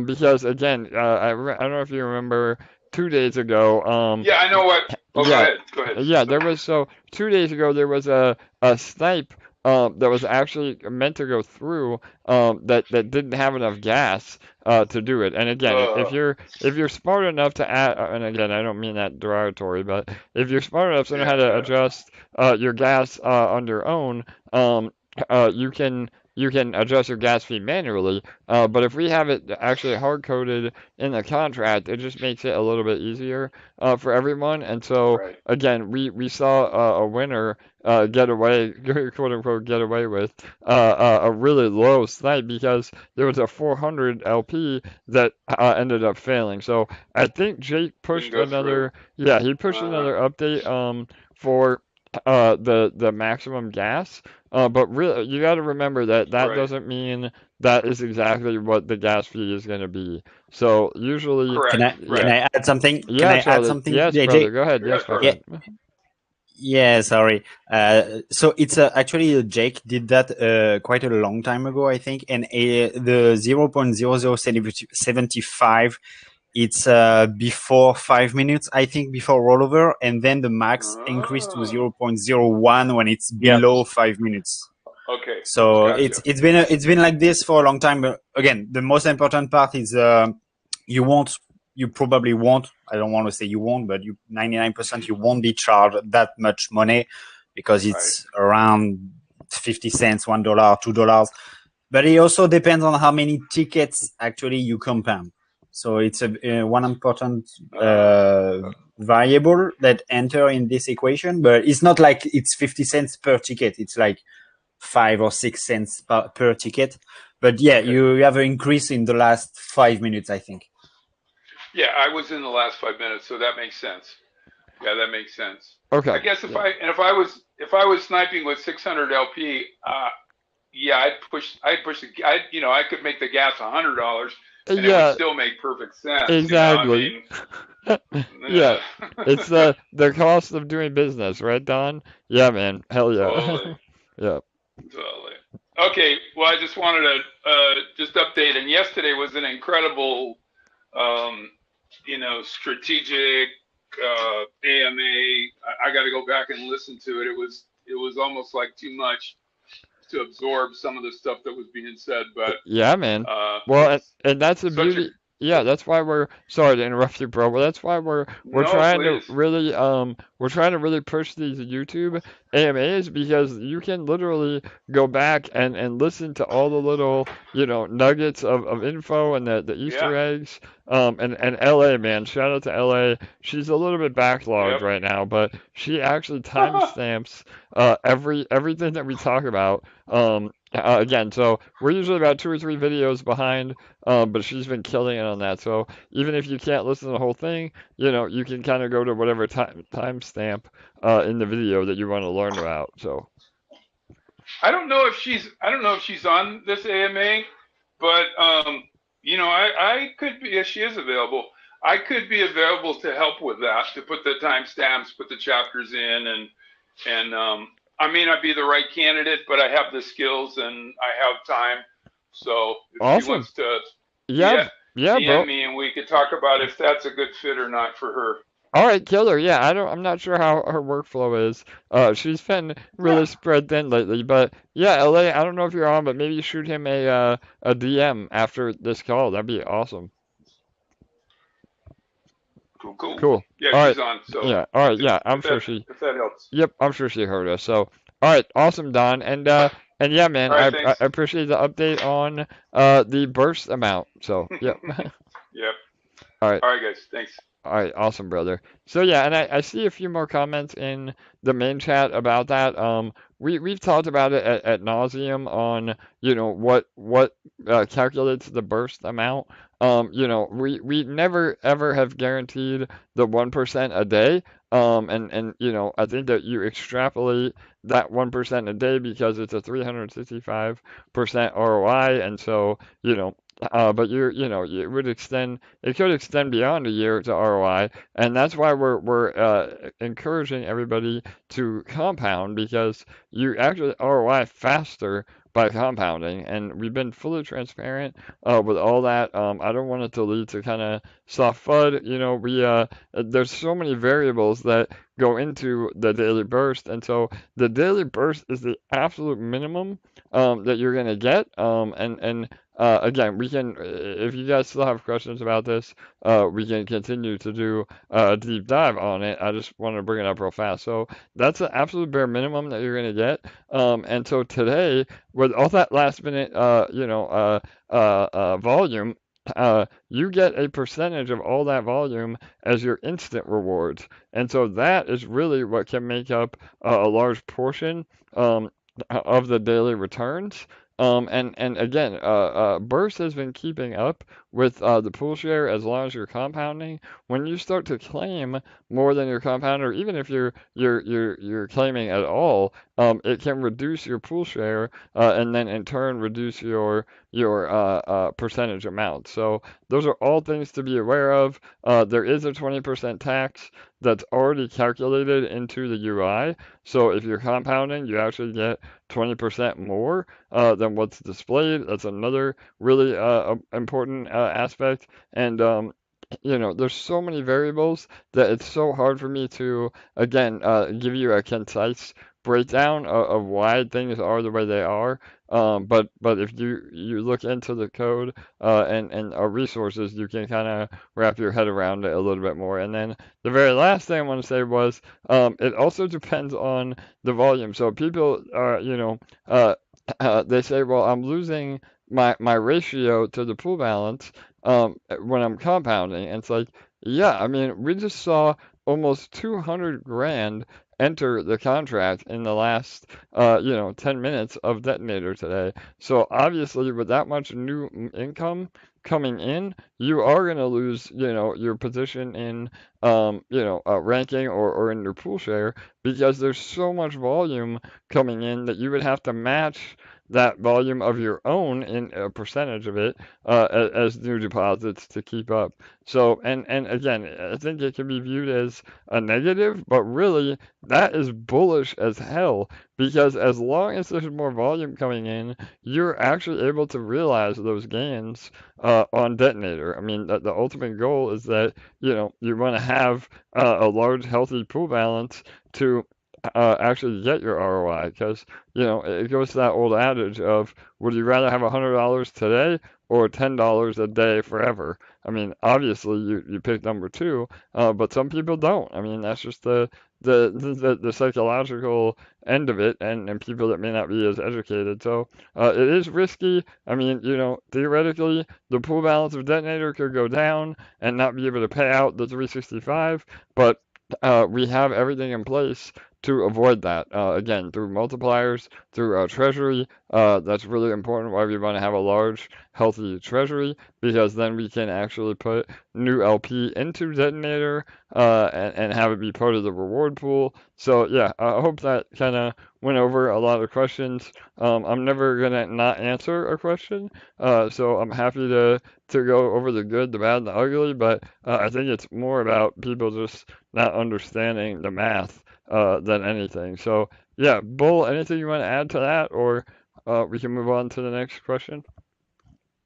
because again, I don't know if you remember 2 days ago. Yeah, I know what. Oh, yeah, go ahead. Yeah, there was 2 days ago there was a snipe that was actually meant to go through that didn't have enough gas to do it. And again, if you're smart enough to add, and again, I don't mean that derogatory, but if you're smart enough to know how to adjust your gas on your own, you can adjust your gas fee manually. But if we have it actually hard coded in the contract, it just makes it a little bit easier for everyone. And so again, we saw a winner get away, quote unquote, get away with a really low snipe because there was a 400 LP that ended up failing. So I think Jake pushed another, he pushed another update for the maximum gas. But really, you got to remember that doesn't mean that is exactly what the gas fee is going to be. So usually, Correct. Can I add something? Yeah, can I Charlie. add something? Yes, brother. Go ahead. Yes, brother. Yeah, sorry. So it's actually Jake did that quite a long time ago, I think, and the 0.0075 it's before 5 minutes, I think, before rollover, and then the max increased to 0.01 when it's below 5 minutes. Okay. So it's been like this for a long time. But again, the most important part is you probably won't. I don't want to say you won't, but 99% you won't be charged that much money because it's around 50 cents, $1, $2. But it also depends on how many tickets actually you compound. So it's one important variable that enter in this equation, but it's not like it's 50 cents per ticket. It's like 5 or 6 cents per ticket. But yeah, you have an increase in the last 5 minutes, I think. Yeah, I was in the last 5 minutes, so that makes sense. Yeah, that makes sense. Okay. I guess if I was sniping with 600 LP, I could make the gas $100, and it would still make perfect sense. Exactly. Yeah, it's the cost of doing business, right, Don? Yeah, man. Hell yeah. Totally. Yeah. Totally. Okay. Well, I just wanted to just update, and yesterday was an incredible, strategic AMA. I got to go back and listen to it. It was almost like too much to absorb some of the stuff that was being said, but yeah, man. Well, and that's the beauty. Yeah, that's why we're sorry to interrupt you, bro. But that's why we're No, trying to please. really push these YouTube AMAs because you can literally go back and listen to all the little nuggets of info and the Yeah. Easter eggs. And LA, man, shout out to LA. She's a little bit backlogged Yep. right now, but she actually timestamps everything that we talk about. Again, so we're usually about 2 or 3 videos behind, but she's been killing it on that. So even if you can't listen to the whole thing, you can kind of go to whatever timestamp in the video that you want to learn about. So I don't know if she's on this AMA, but I could be, if she is available, I could be available to help with that, to put the timestamps, put the chapters in, and I may not be the right candidate, but I have the skills and I have time. So if she awesome. wants to Yeah, yeah, bro. DM me, and we could talk about if that's a good fit or not for her. All right, killer. Yeah, I'm not sure how her workflow is. She's been really Yeah. spread thin lately, but yeah, LA. I don't know if you're on, but maybe shoot him a DM after this call. That'd be awesome. Cool. Cool. Yeah, All right. she's on. So Yeah. All right. Yeah, I'm if sure that she. if that helps. Yep, I'm sure she heard us. So, all right, awesome, Don, and yeah, man, All right. I Thanks. appreciate the update on the burst amount. So, yep. Yep. All right. All right, guys. Thanks. All right, awesome, brother. So yeah, and I see a few more comments in the main chat about that. We've talked about it at nauseum on what calculates the burst amount. We never ever have guaranteed the 1% a day. And I think that you extrapolate that 1% a day because it's a 365% ROI, and so but it would extend. It could extend beyond a year to ROI, and that's why we're encouraging everybody to compound because you actually ROI faster by compounding, and we've been fully transparent with all that. I don't want it to lead to kind of soft FUD. There's so many variables that go into the daily burst, and so the daily burst is the absolute minimum that you're gonna get. And again, we can, if you guys still have questions about this, we can continue to do a deep dive on it. I just want to bring it up real fast. So that's the absolute bare minimum that you're going to get. And so today, with all that last minute, volume, you get a percentage of all that volume as your instant rewards. And so that is really what can make up a large portion of the daily returns. And again, Burst has been keeping up with the pool share as long as you're compounding. When you start to claim more than your compounder, even if you're claiming at all, it can reduce your pool share and then in turn reduce your percentage amount. So those are all things to be aware of. There is a 20% tax that's already calculated into the UI. So if you're compounding, you actually get 20% more than what's displayed. That's another really important aspect. And there's so many variables that it's so hard for me to, again, give you a concise breakdown of why things are the way they are. But if you look into the code and our resources, you can kind of wrap your head around it a little bit more. And then the very last thing I want to say was it also depends on the volume. So people are, they say, well, I'm losing my ratio to the pool balance when I'm compounding. And it's like, yeah, I mean, we just saw almost 200 grand enter the contract in the last 10 minutes of Detonator today. So obviously with that much new income coming in, you are going to lose your position in ranking or in your pool share because there's so much volume coming in that you would have to match that volume of your own in a percentage of it as new deposits to keep up. So, and again, I think it can be viewed as a negative, but really that is bullish as hell because as long as there's more volume coming in, you're actually able to realize those gains on Detonator. I mean, the ultimate goal is that you want to have a large, healthy pool balance to actually get your ROI, because it goes to that old adage of, would you rather have $100 today or $10 a day forever? I mean, obviously you pick number two, but some people don't. I mean, that's just the psychological end of it, and people that may not be as educated. So it is risky. I mean, theoretically, the pool balance of Detonator could go down and not be able to pay out the 365, but we have everything in place to avoid that. Again, through multipliers, through our treasury. That's really important why we want to have a large, healthy treasury, because then we can actually put new LP into Detonator and have it be part of the reward pool. So yeah, I hope that kind of went over a lot of questions. I'm never gonna not answer a question, so I'm happy to go over the good, the bad, and the ugly. But I think it's more about people just not understanding the math than anything. So yeah, Bull, anything you want to add to that, or we can move on to the next question?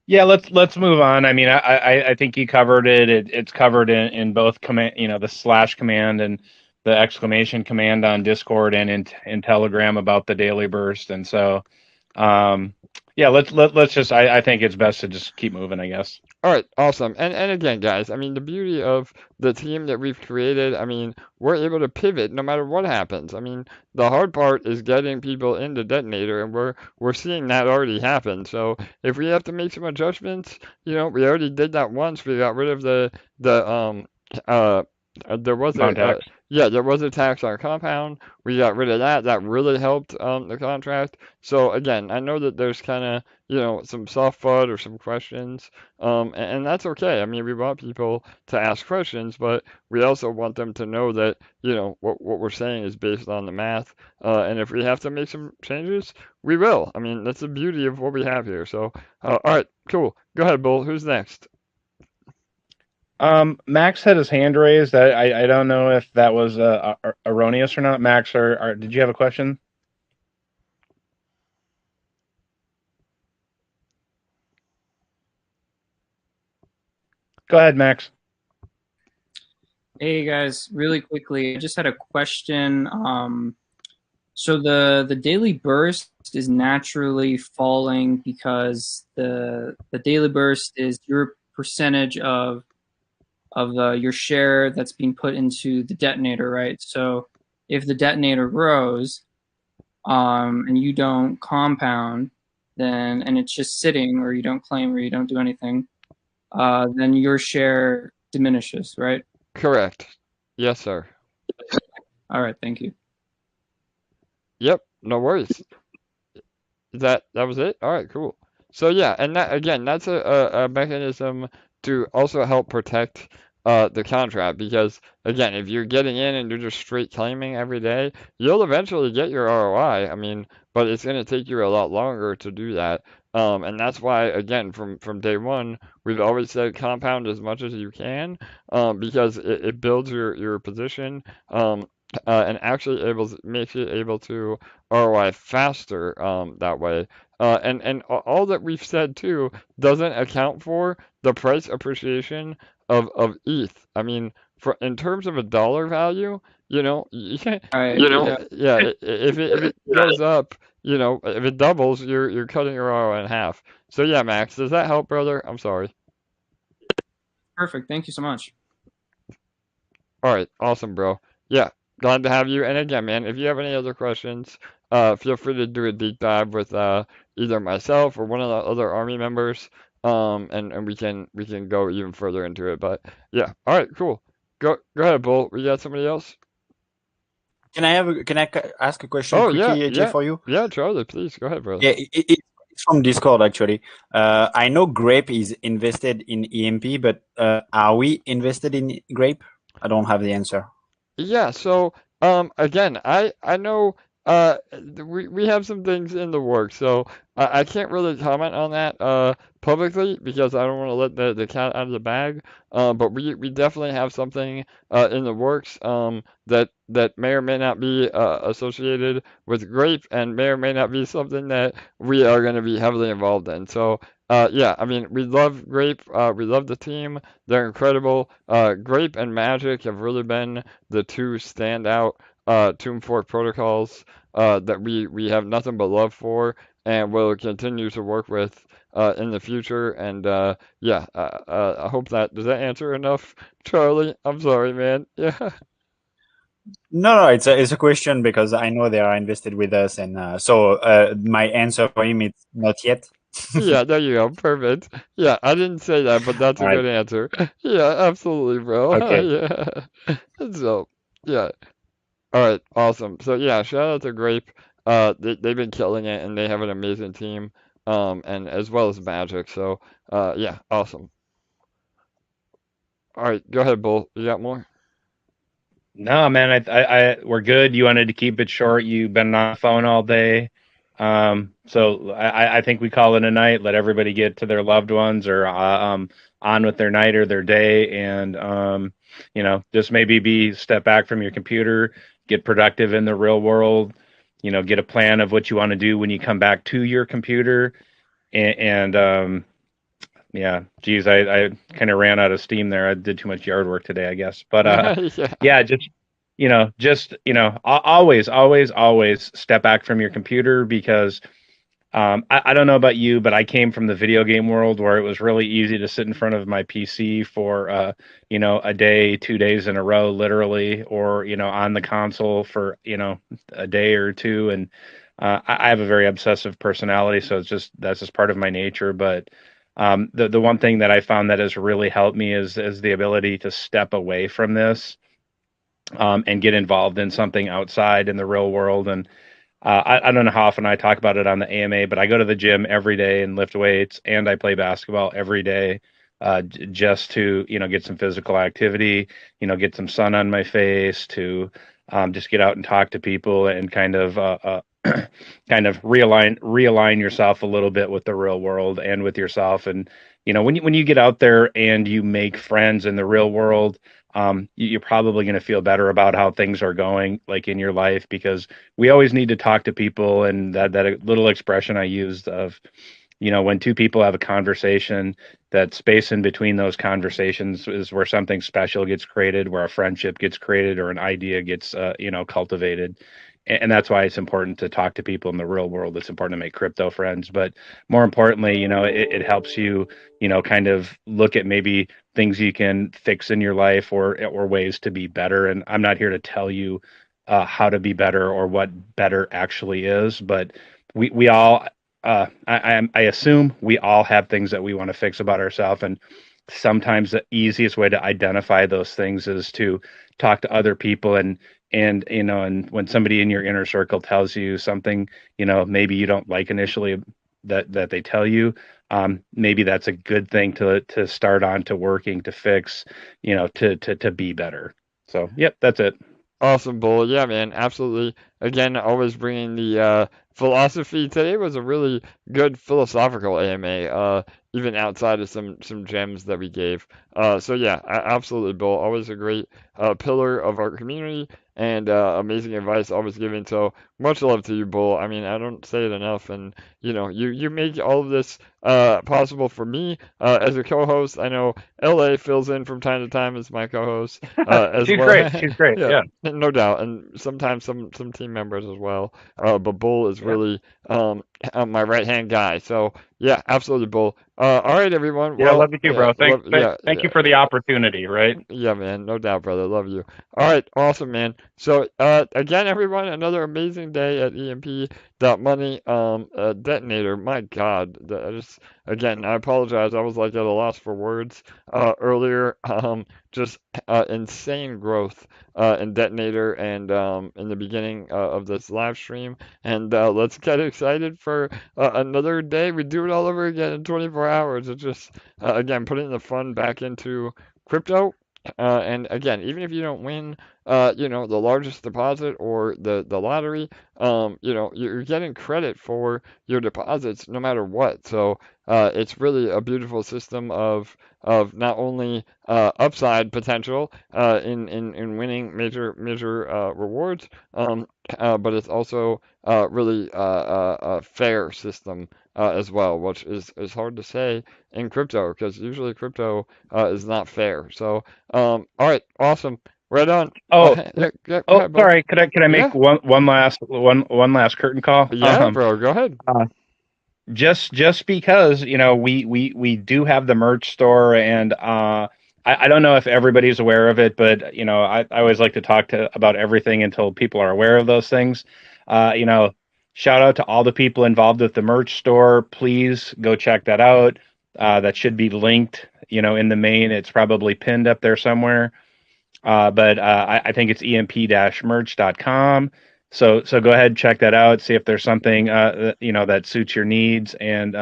Yeah, let's move on. I mean, I think you covered it. It's covered in both command, the slash command and the exclamation command on Discord and in Telegram about the daily burst. And so, yeah, let's just. I think it's best to just keep moving, I guess. All right, awesome. And again, guys, I mean, the beauty of the team that we've created, I mean, we're able to pivot no matter what happens. I mean, the hard part is getting people into Detonator, and we're seeing that already happen. So if we have to make some adjustments, we already did that once. We got rid of the there was Contact. there was a tax on compound. We got rid of that. That really helped the contract. So again, I know that there's kind of some soft FUD or some questions, and that's okay. I mean, we want people to ask questions, but we also want them to know that what we're saying is based on the math. And if we have to make some changes, we will. I mean, that's the beauty of what we have here. So all right, cool. Go ahead, Bull. Who's next? Max had his hand raised. I don't know if that was erroneous or not. Max, or did you have a question? Go ahead, Max. Hey guys, really quickly, I just had a question. So the daily burst is naturally falling because the daily burst is your percentage of your share that's being put into the detonator, right? So if the detonator grows and you don't compound, and it's just sitting, or you don't claim, or you don't do anything, then your share diminishes, right? Correct. Yes, sir. All right, thank you. Yep, no worries. That was it? All right, cool. So yeah, and that again, that's a mechanism to also help protect the contract, because again, if you're getting in and you're just straight claiming every day, you'll eventually get your ROI. I mean, but it's going to take you a lot longer to do that. And that's why, again, from day one, we've always said compound as much as you can, because it builds your position, and actually makes it able to ROI faster that way. And all that we've said too doesn't account for the price appreciation of ETH. I mean, in terms of a dollar value, you can't, Right. yeah, if it goes up, if it doubles, you're cutting your ROI in half. So yeah, Max, does that help, brother? I'm sorry. Perfect. Thank you so much. All right, awesome, bro. Yeah, glad to have you. And again, man, if you have any other questions, feel free to do a deep dive with either myself or one of the other Army members, and we can go even further into it. But yeah, all right, cool. Go ahead, Bull. We got somebody else? Can I ask a question quickly, AJ, for you? Yeah, Charlie, please go ahead, brother. Yeah, it's from Discord actually. I know Grape is invested in EMP, but are we invested in Grape? I don't have the answer. Yeah, so again, I know we have some things in the works, so I can't really comment on that publicly, because I don't want to let the cat out of the bag. But we definitely have something in the works that may or may not be associated with Grape, and may or may not be something that we are going to be heavily involved in. So yeah, I mean, we love Grape. We love the team. They're incredible. Grape and Magic have really been the two standout Tomb Fork protocols that we have nothing but love for and will continue to work with in the future. And yeah, I hope does that answer enough, Charlie? I'm sorry, man. Yeah. No, it's a question because I know they are invested with us, and so my answer for him is not yet. Yeah, there you go. Perfect. Yeah, I didn't say that, but that's All a right. good answer. Yeah, absolutely, bro. Okay. Yeah. So, yeah. All right, awesome. So yeah, shout out to Grape. They've been killing it, and they have an amazing team. And as well as Magic. So, yeah, awesome. All right, go ahead, Bull. You got more? No, man, we're good. You wanted to keep it short. You've been on the phone all day. So I think we call it a night. Let everybody get to their loved ones or on with their night or their day, and just maybe step back from your computer, get productive in the real world. Get a plan of what you want to do when you come back to your computer, and yeah, geez, I kind of ran out of steam there. I did too much yard work today, I guess. But Yeah. yeah, always step back from your computer because I don't know about you, but I came from the video game world where it was really easy to sit in front of my PC for a day, 2 days in a row, literally, or on the console for a day or two. And I have a very obsessive personality, so that's just part of my nature. But the one thing that I found that has really helped me is the ability to step away from this and get involved in something outside in the real world. And I don't know how often I talk about it on the AMA, but I go to the gym every day and lift weights, and I play basketball every day just to get some physical activity, get some sun on my face, to just get out and talk to people and kind of kind of realign yourself a little bit with the real world and with yourself. And when you get out there and you make friends in the real world, you're probably going to feel better about how things are going, like in your life, because we always need to talk to people. And that little expression I used of, when two people have a conversation, that space in between those conversations is where something special gets created, where a friendship gets created or an idea gets, cultivated. And that's why it's important to talk to people in the real world. It's important to make crypto friends, but more importantly, it helps you, kind of look at maybe things you can fix in your life or ways to be better. And I'm not here to tell you how to be better or what better actually is, but we all I assume we all have things that we want to fix about ourselves, and sometimes the easiest way to identify those things is to talk to other people. And when somebody in your inner circle tells you something, maybe you don't like initially that they tell you, maybe that's a good thing to start on to working to fix, to be better. So, yep, that's it. Awesome, Bull. Yeah, man, absolutely. Again, always bringing the philosophy. Today was a really good philosophical AMA, even outside of some gems that we gave. So yeah, absolutely, Bull. Always a great pillar of our community and amazing advice always given. So much love to you, Bull. I mean, I don't say it enough, and you make all of this possible for me as a co-host. I know LA fills in from time to time as my co-host as She's well. great. She's great. Yeah. Yeah. No doubt, and sometimes some team members as well. But Bull is really my right hand guy. So yeah, absolutely, Bull. All right, everyone. Yeah, Well, love you too, bro. Thank yeah, you for the opportunity, right? yeah, man. No doubt, brother. Love you. All right, awesome, man. So again, everyone, another amazing day at EMP.Money. Detonator. My God, again, I apologize. I was like at a loss for words earlier. Just insane growth in Detonator and in the beginning of this live stream. And let's get excited for another day. We do it all over again in 24 hours. It's just, again, putting the fun back into crypto. And again, even if you don't win, the largest deposit or the lottery, you're getting credit for your deposits no matter what. So it's really a beautiful system of not only upside potential in winning major rewards, but it's also really a fair system as well, which is hard to say in crypto because usually crypto is not fair. So all right, awesome. Right on. Oh, Yeah, go oh, ahead, Bo. sorry. Could I make Yeah. one last curtain call? Yeah, bro. Go ahead. Just because we do have the merch store, and I don't know if everybody's aware of it, but I always like to talk about everything until people are aware of those things. Shout out to all the people involved with the merch store. Please go check that out. That should be linked in the main. It's probably pinned up there somewhere. But I think it's emp-merch.com. So go ahead, check that out. See if there's something that suits your needs, and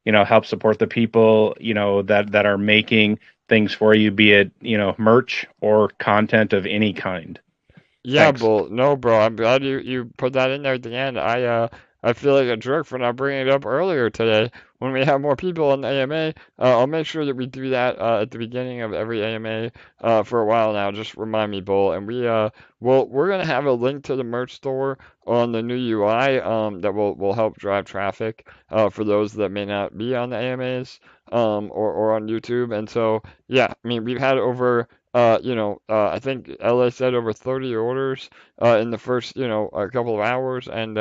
help support the people that are making things for you, be it merch or content of any kind. Yeah, Thanks. bro. No, bro. I'm glad you put that in there at the end. I feel like a jerk for not bringing it up earlier today. When we have more people on the AMA, I'll make sure that we do that at the beginning of every AMA for a while now. Just remind me, Bull. And we're gonna have a link to the merch store on the new UI that will help drive traffic for those that may not be on the AMAs or on YouTube. And so yeah, I mean we've had over I think LA said over 30 orders in the first, a couple of hours, and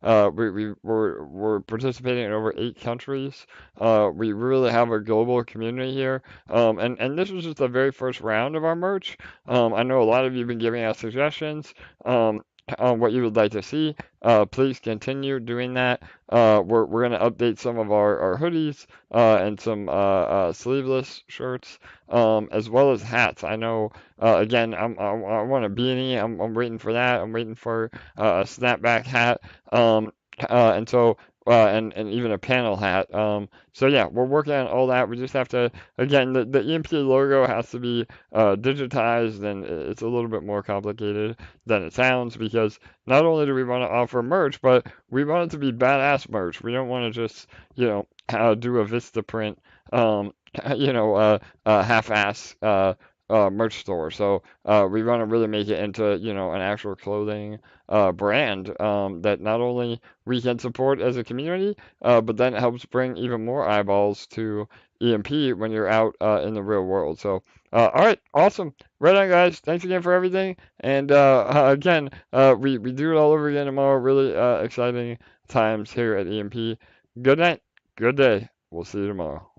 we're participating in over 8 countries. We really have a global community here, and this was just the very first round of our merch. I know a lot of you have been giving us suggestions. On what you would like to see, please continue doing that. We're going to update some of our hoodies and some sleeveless shirts, as well as hats. I know, again, I want a beanie. I'm waiting for that. I'm waiting for a snapback hat. And so, and even a panel hat. So yeah, we're working on all that. We just have to, again, the EMP logo has to be digitized, and it's a little bit more complicated than it sounds, because not only do we want to offer merch, but we want it to be badass merch. We don't want to just, do a Vista print, half-ass merch store. So we want to really make it into, an actual clothing brand that not only we can support as a community, but then it helps bring even more eyeballs to EMP when you're out in the real world. So, all right, awesome. Right on, guys. Thanks again for everything. And again, we do it all over again tomorrow. Really exciting times here at EMP. Good night. Good day. We'll see you tomorrow.